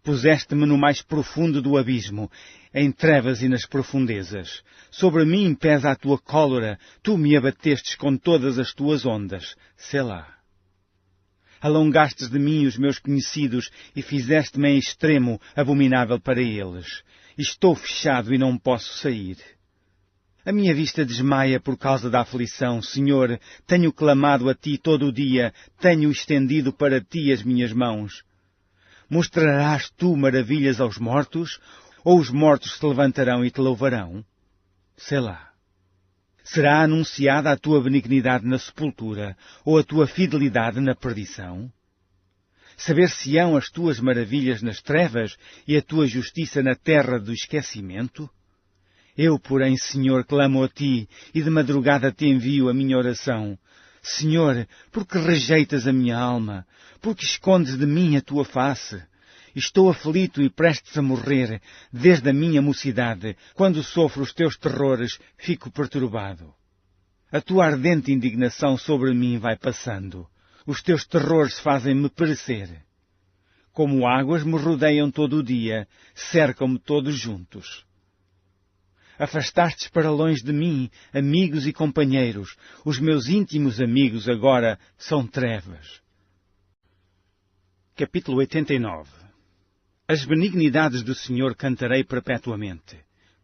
Puseste-me no mais profundo do abismo, em trevas e nas profundezas. Sobre mim pesa a tua cólera, tu me abatestes com todas as tuas ondas. Selá. Alongastes de mim os meus conhecidos e fizeste-me em extremo abominável para eles. Estou fechado e não posso sair. A minha vista desmaia por causa da aflição. Senhor, tenho clamado a ti todo o dia, tenho estendido para ti as minhas mãos. Mostrarás tu maravilhas aos mortos, ou os mortos se levantarão e te louvarão? Selá. Será anunciada a tua benignidade na sepultura, ou a tua fidelidade na perdição? Saber-se-ão as tuas maravilhas nas trevas e a tua justiça na terra do esquecimento? Eu, porém, Senhor, clamo a ti, e de madrugada te envio a minha oração. Senhor, por que rejeitas a minha alma? Por que escondes de mim a tua face? Estou aflito e prestes a morrer, desde a minha mocidade. Quando sofro os teus terrores, fico perturbado. A tua ardente indignação sobre mim vai passando. Os teus terrores fazem-me perecer. Como águas me rodeiam todo o dia, cercam-me todos juntos. Afastastes para longe de mim, amigos e companheiros. Os meus íntimos amigos agora são trevas. Capítulo 89. As benignidades do Senhor cantarei perpetuamente.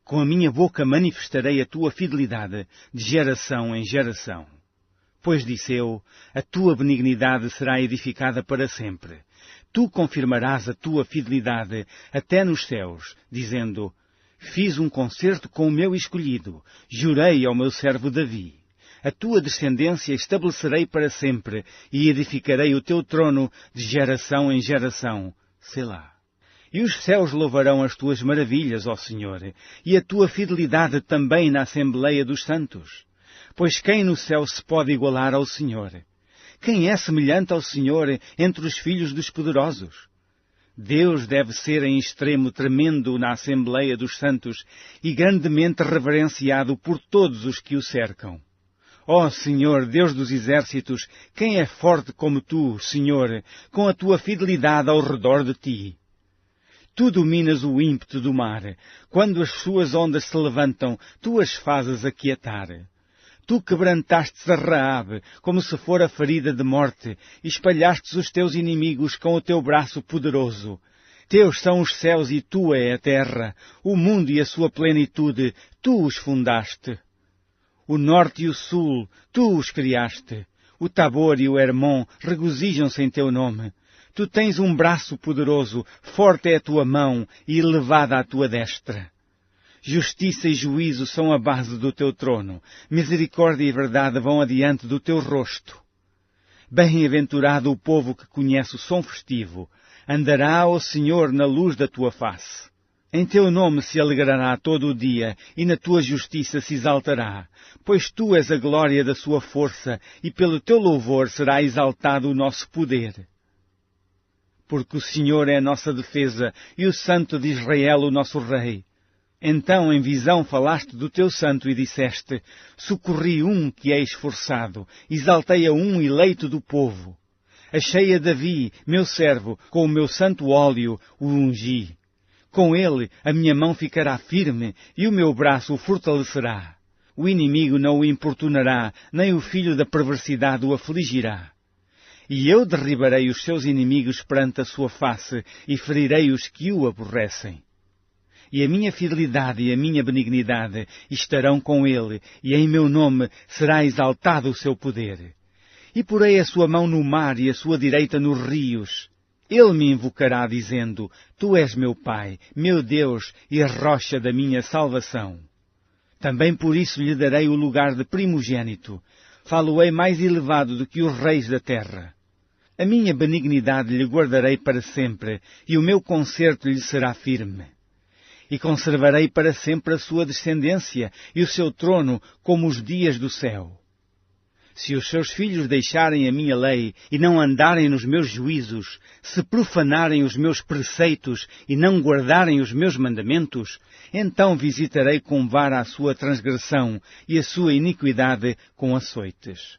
Com a minha boca manifestarei a tua fidelidade de geração em geração. Pois disse eu, a tua benignidade será edificada para sempre. Tu confirmarás a tua fidelidade até nos céus, dizendo, fiz um concerto com o meu escolhido, jurei ao meu servo Davi. A tua descendência estabelecerei para sempre e edificarei o teu trono de geração em geração. Selá. E os céus louvarão as tuas maravilhas, ó Senhor, e a tua fidelidade também na Assembleia dos Santos. Pois quem no céu se pode igualar ao Senhor? Quem é semelhante ao Senhor entre os filhos dos poderosos? Deus deve ser em extremo tremendo na Assembleia dos Santos e grandemente reverenciado por todos os que o cercam. Ó Senhor, Deus dos exércitos, quem é forte como tu, Senhor, com a tua fidelidade ao redor de ti? Tu dominas o ímpeto do mar. Quando as suas ondas se levantam, tu as fazes aquietar. Tu quebrantastes a Raabe, como se fora ferida de morte, e espalhastes os teus inimigos com o teu braço poderoso. Teus são os céus e tua é a terra, o mundo e a sua plenitude, tu os fundaste. O norte e o sul, tu os criaste. O Tabor e o Hermon regozijam-se em teu nome. Tu tens um braço poderoso, forte é a tua mão e elevada a tua destra. Justiça e juízo são a base do teu trono. Misericórdia e verdade vão adiante do teu rosto. Bem-aventurado o povo que conhece o som festivo. Andará, ó Senhor, na luz da tua face. Em teu nome se alegrará todo o dia, e na tua justiça se exaltará. Pois tu és a glória da sua força, e pelo teu louvor será exaltado o nosso poder. Porque o Senhor é a nossa defesa, e o Santo de Israel o nosso Rei. Então em visão falaste do teu santo e disseste, socorri um que é esforçado, exaltei a um eleito do povo. Achei a Davi, meu servo, com o meu santo óleo o ungi. Com ele a minha mão ficará firme e o meu braço o fortalecerá. O inimigo não o importunará, nem o filho da perversidade o afligirá. E eu derribarei os seus inimigos perante a sua face e ferirei os que o aborrecem. E a minha fidelidade e a minha benignidade estarão com ele, e em meu nome será exaltado o seu poder. E porei a sua mão no mar e a sua direita nos rios. Ele me invocará dizendo, Tu és meu Pai, meu Deus e a rocha da minha salvação. Também por isso lhe darei o lugar de primogênito. Falo-ei mais elevado do que os reis da terra. A minha benignidade lhe guardarei para sempre, e o meu conserto lhe será firme. E conservarei para sempre a sua descendência e o seu trono como os dias do céu. Se os seus filhos deixarem a minha lei e não andarem nos meus juízos, se profanarem os meus preceitos e não guardarem os meus mandamentos, então visitarei com vara a sua transgressão e a sua iniquidade com açoites.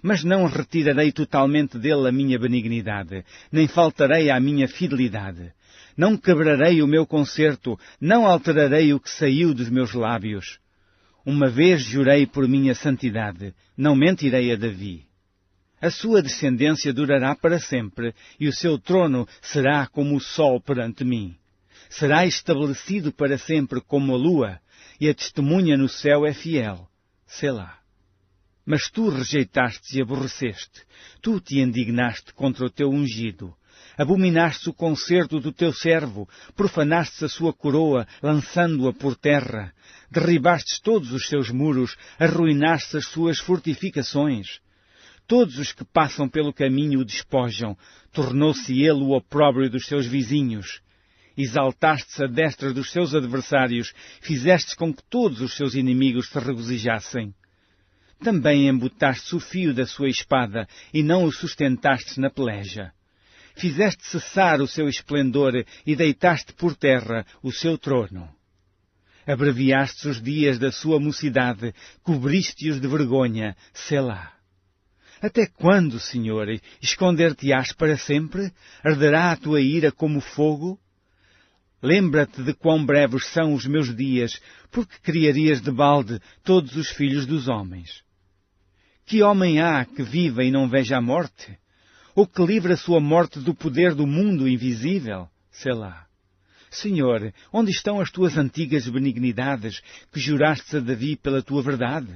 Mas não retirarei totalmente dele a minha benignidade, nem faltarei à minha fidelidade. Não quebrarei o meu concerto, não alterarei o que saiu dos meus lábios. Uma vez jurei por minha santidade, não mentirei a Davi. A sua descendência durará para sempre, e o seu trono será como o sol perante mim. Será estabelecido para sempre como a lua, e a testemunha no céu é fiel. Selá. Mas tu rejeitaste e aborreceste. Tu te indignaste contra o teu ungido. Abominaste o concerto do teu servo, profanaste a sua coroa, lançando-a por terra. Derribastes todos os seus muros, arruinaste as suas fortificações. Todos os que passam pelo caminho o despojam, tornou-se ele o opróbrio dos seus vizinhos. Exaltastes a destra dos seus adversários, fizestes com que todos os seus inimigos se regozijassem. Também embutaste o fio da sua espada, e não o sustentastes na peleja. Fizeste cessar o seu esplendor e deitaste por terra o seu trono. Abreviaste os dias da sua mocidade, cobriste-os de vergonha, Selá. Até quando, Senhor, esconder-te-ás para sempre? Arderá a tua ira como fogo? Lembra-te de quão breves são os meus dias, porque criarias de balde todos os filhos dos homens. Que homem há que viva e não veja a morte? Ou que livre a sua morte do poder do mundo invisível? Selá. Senhor, onde estão as tuas antigas benignidades que juraste a Davi pela tua verdade?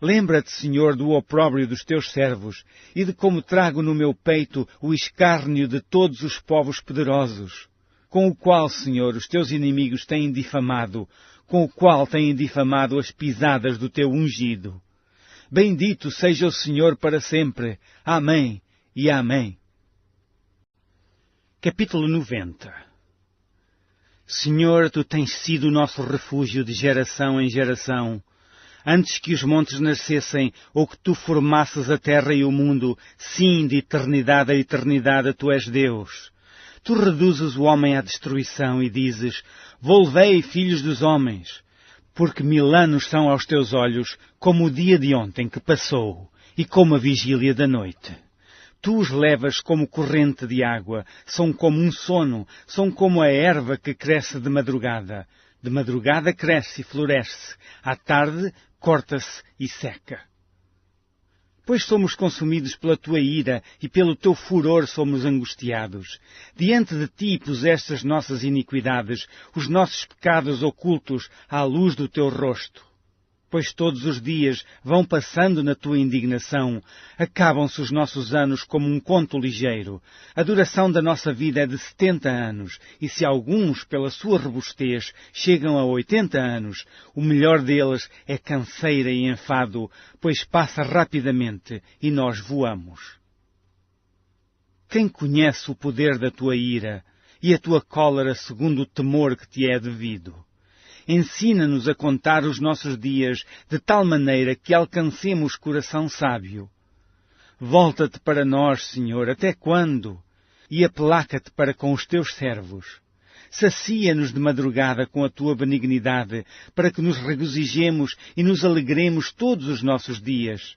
Lembra-te, Senhor, do opróbrio dos teus servos e de como trago no meu peito o escárnio de todos os povos poderosos, com o qual, Senhor, os teus inimigos têm difamado, com o qual têm difamado as pisadas do teu ungido. Bendito seja o Senhor para sempre. Amém e amém. Capítulo 90. Senhor, tu tens sido o nosso refúgio de geração em geração. Antes que os montes nascessem, ou que tu formasses a terra e o mundo, sim, de eternidade a eternidade, tu és Deus. Tu reduzes o homem à destruição e dizes, volvei, filhos dos homens, porque 1000 anos são aos teus olhos como o dia de ontem que passou, e como a vigília da noite. Tu os levas como corrente de água, são como um sono, são como a erva que cresce de madrugada. De madrugada cresce e floresce, à tarde corta-se e seca. Pois somos consumidos pela tua ira e pelo teu furor somos angustiados. Diante de ti puseste as nossas iniquidades, os nossos pecados ocultos à luz do teu rosto. pois todos os dias vão passando na tua indignação. Acabam-se os nossos anos como um conto ligeiro. A duração da nossa vida é de 70 anos, e se alguns, pela sua robustez, chegam a 80 anos, o melhor deles é canseira e enfado, pois passa rapidamente e nós voamos. Quem conhece o poder da tua ira e a tua cólera segundo o temor que te é devido? Ensina-nos a contar os nossos dias de tal maneira que alcancemos coração sábio. Volta-te para nós, Senhor, até quando? E aplaca-te para com os teus servos. Sacia-nos de madrugada com a tua benignidade, para que nos regozijemos e nos alegremos todos os nossos dias.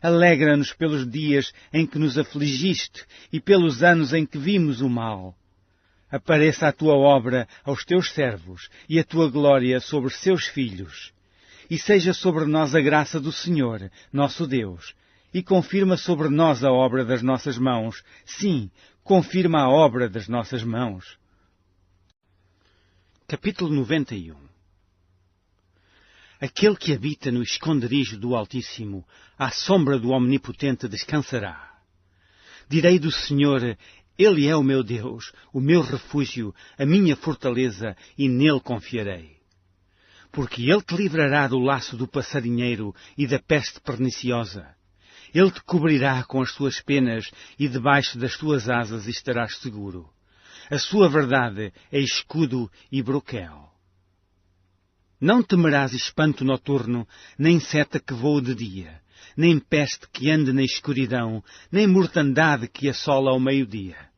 Alegra-nos pelos dias em que nos afligiste e pelos anos em que vimos o mal. Apareça a tua obra aos teus servos e a tua glória sobre seus filhos. E seja sobre nós a graça do Senhor, nosso Deus, e confirma sobre nós a obra das nossas mãos. Sim, confirma a obra das nossas mãos. Capítulo 91. Aquele que habita no esconderijo do Altíssimo, à sombra do Omnipotente descansará. Direi do Senhor: Ele é o meu Deus, o meu refúgio, a minha fortaleza, e nele confiarei. Porque ele te livrará do laço do passarinheiro e da peste perniciosa. Ele te cobrirá com as suas penas, e debaixo das suas asas estarás seguro. A sua verdade é escudo e broquel. Não temerás espanto noturno, nem seta que voe de dia, nem peste que ande na escuridão, nem mortandade que assola ao meio-dia.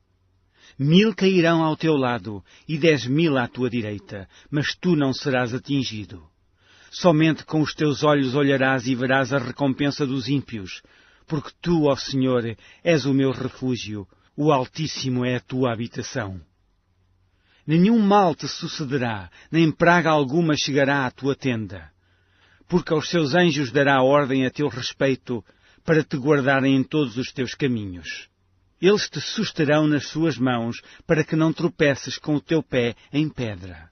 1000 cairão ao teu lado e 10.000 à tua direita, mas tu não serás atingido. Somente com os teus olhos olharás e verás a recompensa dos ímpios, porque tu, ó Senhor, és o meu refúgio, o Altíssimo é a tua habitação. Nenhum mal te sucederá, nem praga alguma chegará à tua tenda, porque aos seus anjos dará ordem a teu respeito, para te guardarem em todos os teus caminhos. Eles te susterão nas suas mãos, para que não tropeces com o teu pé em pedra.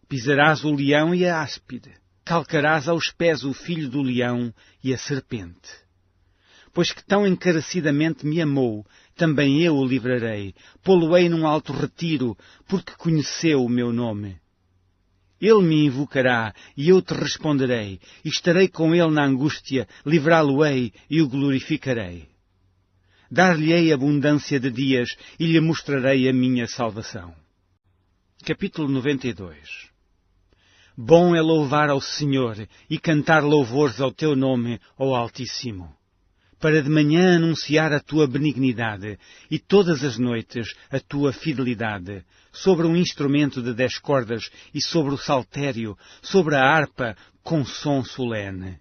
Pisarás o leão e a áspide, calcarás aos pés o filho do leão e a serpente. Pois que tão encarecidamente me amou, também eu o livrarei, pô-lo-ei num alto retiro, porque conheceu o meu nome. Ele me invocará, e eu te responderei, e estarei com ele na angústia, livrá-lo-ei e o glorificarei. Dar-lhe-ei abundância de dias, e lhe mostrarei a minha salvação. Capítulo 92. Bom é louvar ao Senhor, e cantar louvores ao teu nome, ó Altíssimo. Para de manhã anunciar a tua benignidade, e todas as noites a tua fidelidade, sobre um instrumento de 10 cordas e sobre o saltério, sobre a harpa, com som solene.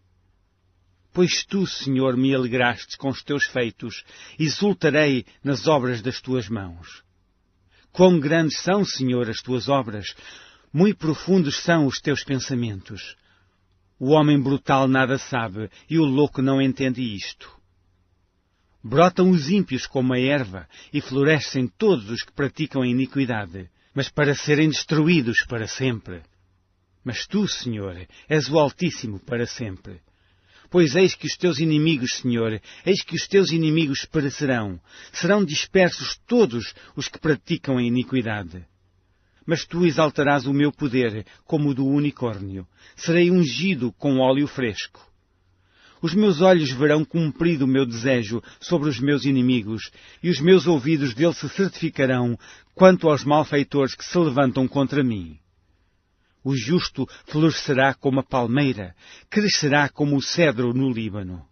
Pois tu, Senhor, me alegrastes com os teus feitos, exultarei nas obras das tuas mãos. Quão grandes são, Senhor, as tuas obras, muito profundos são os teus pensamentos. O homem brutal nada sabe, e o louco não entende isto. Brotam os ímpios como a erva, e florescem todos os que praticam a iniquidade, mas para serem destruídos para sempre. Mas tu, Senhor, és o Altíssimo para sempre. Pois eis que os teus inimigos, Senhor, eis que os teus inimigos perecerão, serão dispersos todos os que praticam a iniquidade. Mas tu exaltarás o meu poder como o do unicórnio, serei ungido com óleo fresco. Os meus olhos verão cumprido o meu desejo sobre os meus inimigos, e os meus ouvidos dele se certificarão quanto aos malfeitores que se levantam contra mim. O justo florescerá como a palmeira, crescerá como o cedro no Líbano.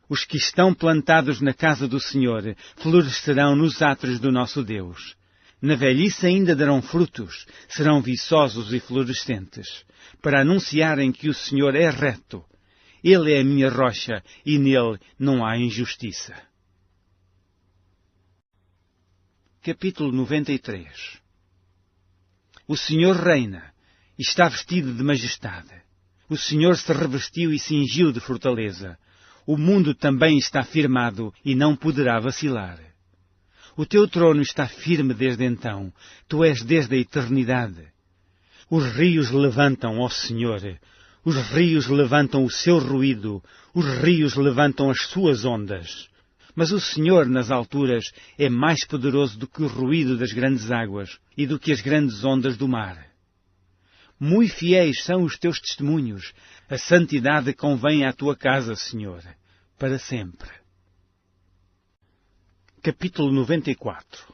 Os que estão plantados na casa do Senhor florescerão nos átrios do nosso Deus. Na velhice ainda darão frutos, serão viçosos e florescentes, para anunciarem que o Senhor é reto. Ele é a minha rocha, e nele não há injustiça. Capítulo 93. O Senhor reina, e está vestido de majestade. O Senhor se revestiu e cingiu de fortaleza. O mundo também está firmado, e não poderá vacilar. O teu trono está firme desde então, tu és desde a eternidade. Os rios levantam, ó Senhor, Os rios levantam o seu ruído, os rios levantam as suas ondas. Mas o Senhor, nas alturas, é mais poderoso do que o ruído das grandes águas e do que as grandes ondas do mar. Muito fiéis são os teus testemunhos. A santidade convém à tua casa, Senhor, para sempre. Capítulo 94.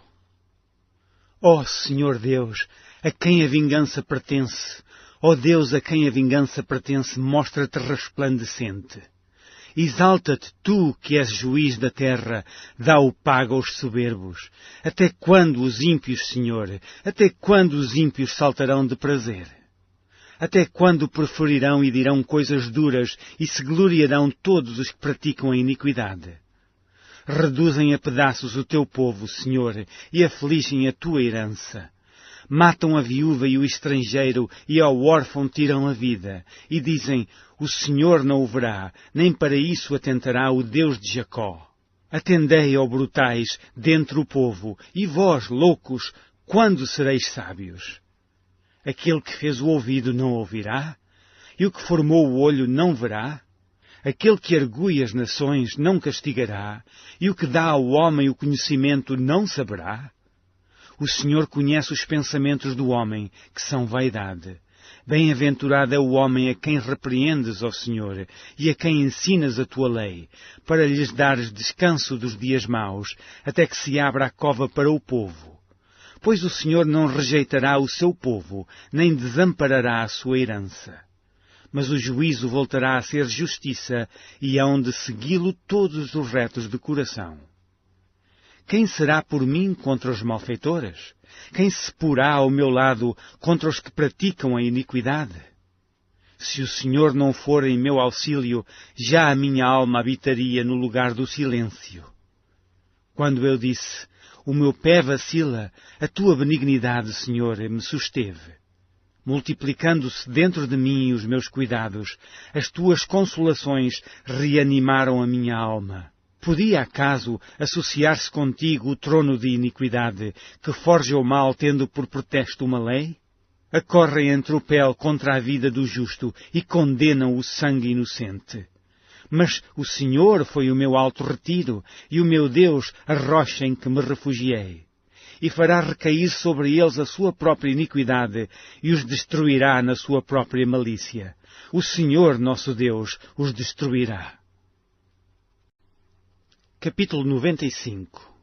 Ó Senhor Deus, a quem a vingança pertence, ó Deus a quem a vingança pertence, mostra-te resplandecente. Exalta-te tu, que és juiz da terra, dá o pago aos soberbos. Até quando os ímpios, Senhor, até quando os ímpios saltarão de prazer? Até quando preferirão e dirão coisas duras e se gloriarão todos os que praticam a iniquidade? Reduzem a pedaços o teu povo, Senhor, e afligem a tua herança. Matam a viúva e o estrangeiro, e ao órfão tiram a vida. E dizem, o Senhor não o verá, nem para isso atentará o Deus de Jacó. Atendei, ó brutais, dentre o povo, e vós, loucos, quando sereis sábios? Aquele que fez o ouvido não ouvirá? E o que formou o olho não verá? Aquele que argui as nações não castigará? E o que dá ao homem o conhecimento não saberá? O Senhor conhece os pensamentos do homem, que são vaidade. Bem-aventurado é o homem a quem repreendes, ó Senhor, e a quem ensinas a tua lei, para lhes dares descanso dos dias maus, até que se abra a cova para o povo. Pois o Senhor não rejeitará o seu povo, nem desamparará a sua herança. Mas o juízo voltará a ser justiça, e hão de segui-lo todos os retos de coração. Quem será por mim contra os malfeitores? Quem se porá ao meu lado contra os que praticam a iniquidade? Se o Senhor não for em meu auxílio, já a minha alma habitaria no lugar do silêncio. Quando eu disse, o meu pé vacila, a tua benignidade, Senhor, me susteve. Multiplicando-se dentro de mim os meus cuidados, as tuas consolações reanimaram a minha alma. Podia, acaso, associar-se contigo o trono de iniquidade, que forja o mal tendo por pretexto uma lei? Acorrem em tropel contra a vida do justo e condenam o sangue inocente. Mas o Senhor foi o meu alto retiro, e o meu Deus a rocha em que me refugiei. E fará recair sobre eles a sua própria iniquidade, e os destruirá na sua própria malícia. O Senhor, nosso Deus, os destruirá. Capítulo 95.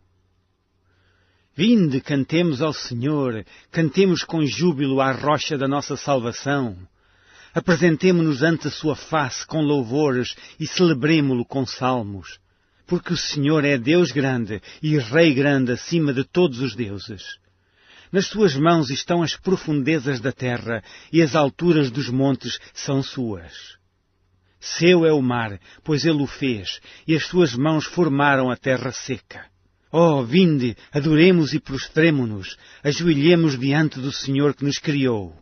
Vinde, cantemos ao Senhor, cantemos com júbilo à rocha da nossa salvação. Apresentemo-nos ante a sua face com louvores e celebremo-lo com salmos. Porque o Senhor é Deus grande e Rei grande acima de todos os deuses. Nas suas mãos estão as profundezas da terra e as alturas dos montes são suas. Seu é o mar, pois ele o fez, e as suas mãos formaram a terra seca. Oh, vinde, adoremos e prostremo-nos, ajoelhemos diante do Senhor que nos criou.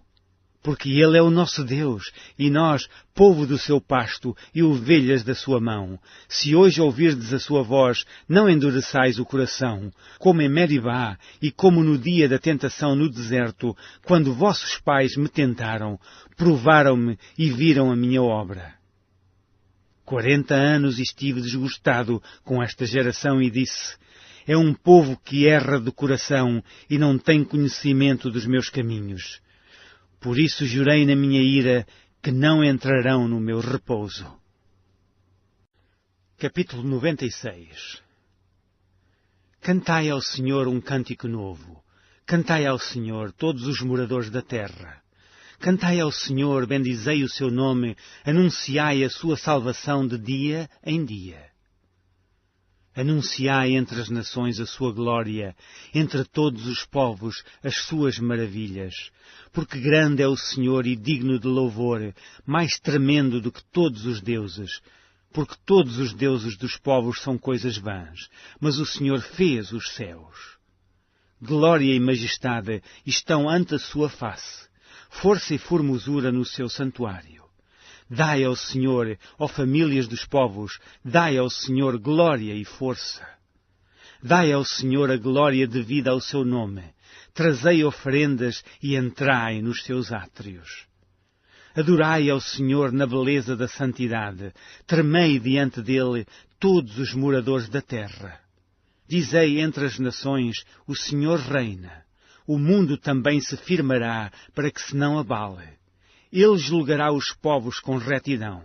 Porque ele é o nosso Deus, e nós, povo do seu pasto e ovelhas da sua mão. Se hoje ouvirdes a sua voz, não endureçais o coração, como em Meribá e como no dia da tentação no deserto, quando vossos pais me tentaram, provaram-me e viram a minha obra. 40 anos estive desgostado com esta geração e disse, é um povo que erra de coração e não tem conhecimento dos meus caminhos. Por isso jurei na minha ira que não entrarão no meu repouso. Capítulo 96. Cantai ao Senhor um cântico novo. Cantai ao Senhor todos os moradores da terra. Cantai ao Senhor, bendizei o seu nome, anunciai a sua salvação de dia em dia. Anunciai entre as nações a sua glória, entre todos os povos as suas maravilhas. Porque grande é o Senhor e digno de louvor, mais tremendo do que todos os deuses. Porque todos os deuses dos povos são coisas vãs, mas o Senhor fez os céus. Glória e majestade estão ante a sua face, força e formosura no seu santuário. Dai ao Senhor, ó famílias dos povos, dai ao Senhor glória e força. Dai ao Senhor a glória devida ao seu nome. Trazei oferendas e entrai nos seus átrios. Adorai ao Senhor na beleza da santidade. Tremei diante dele todos os moradores da terra. Dizei entre as nações, o Senhor reina. O mundo também se firmará para que se não abale. Ele julgará os povos com retidão.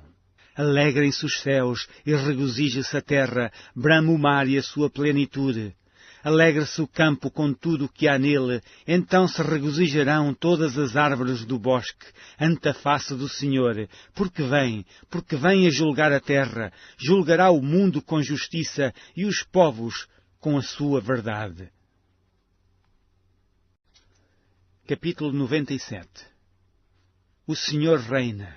Alegrem-se os céus e regozije-se a terra, brame o mar e a sua plenitude. Alegre-se o campo com tudo o que há nele, então se regozijarão todas as árvores do bosque, ante a face do Senhor, porque vem a julgar a terra, julgará o mundo com justiça e os povos com a sua verdade. Capítulo 97. O Senhor reina.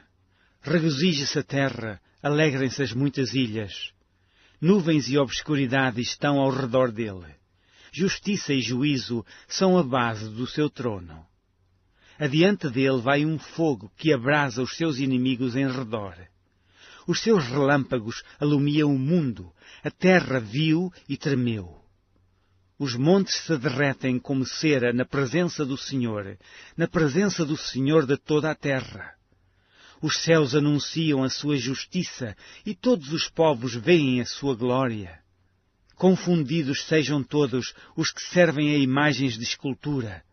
Regozije-se a terra, alegrem-se as muitas ilhas. Nuvens e obscuridade estão ao redor dele. Justiça e juízo são a base do seu trono. Adiante dele vai um fogo que abrasa os seus inimigos em redor. Os seus relâmpagos alumiam o mundo, a terra viu e tremeu. Os montes se derretem como cera na presença do Senhor de toda a terra. Os céus anunciam a sua justiça e todos os povos veem a sua glória. Confundidos sejam todos os que servem a imagens de escultura,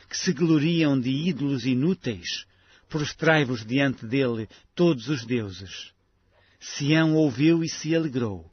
que se gloriam de ídolos inúteis. Prostrai-vos diante dele todos os deuses. Sião ouviu e se alegrou.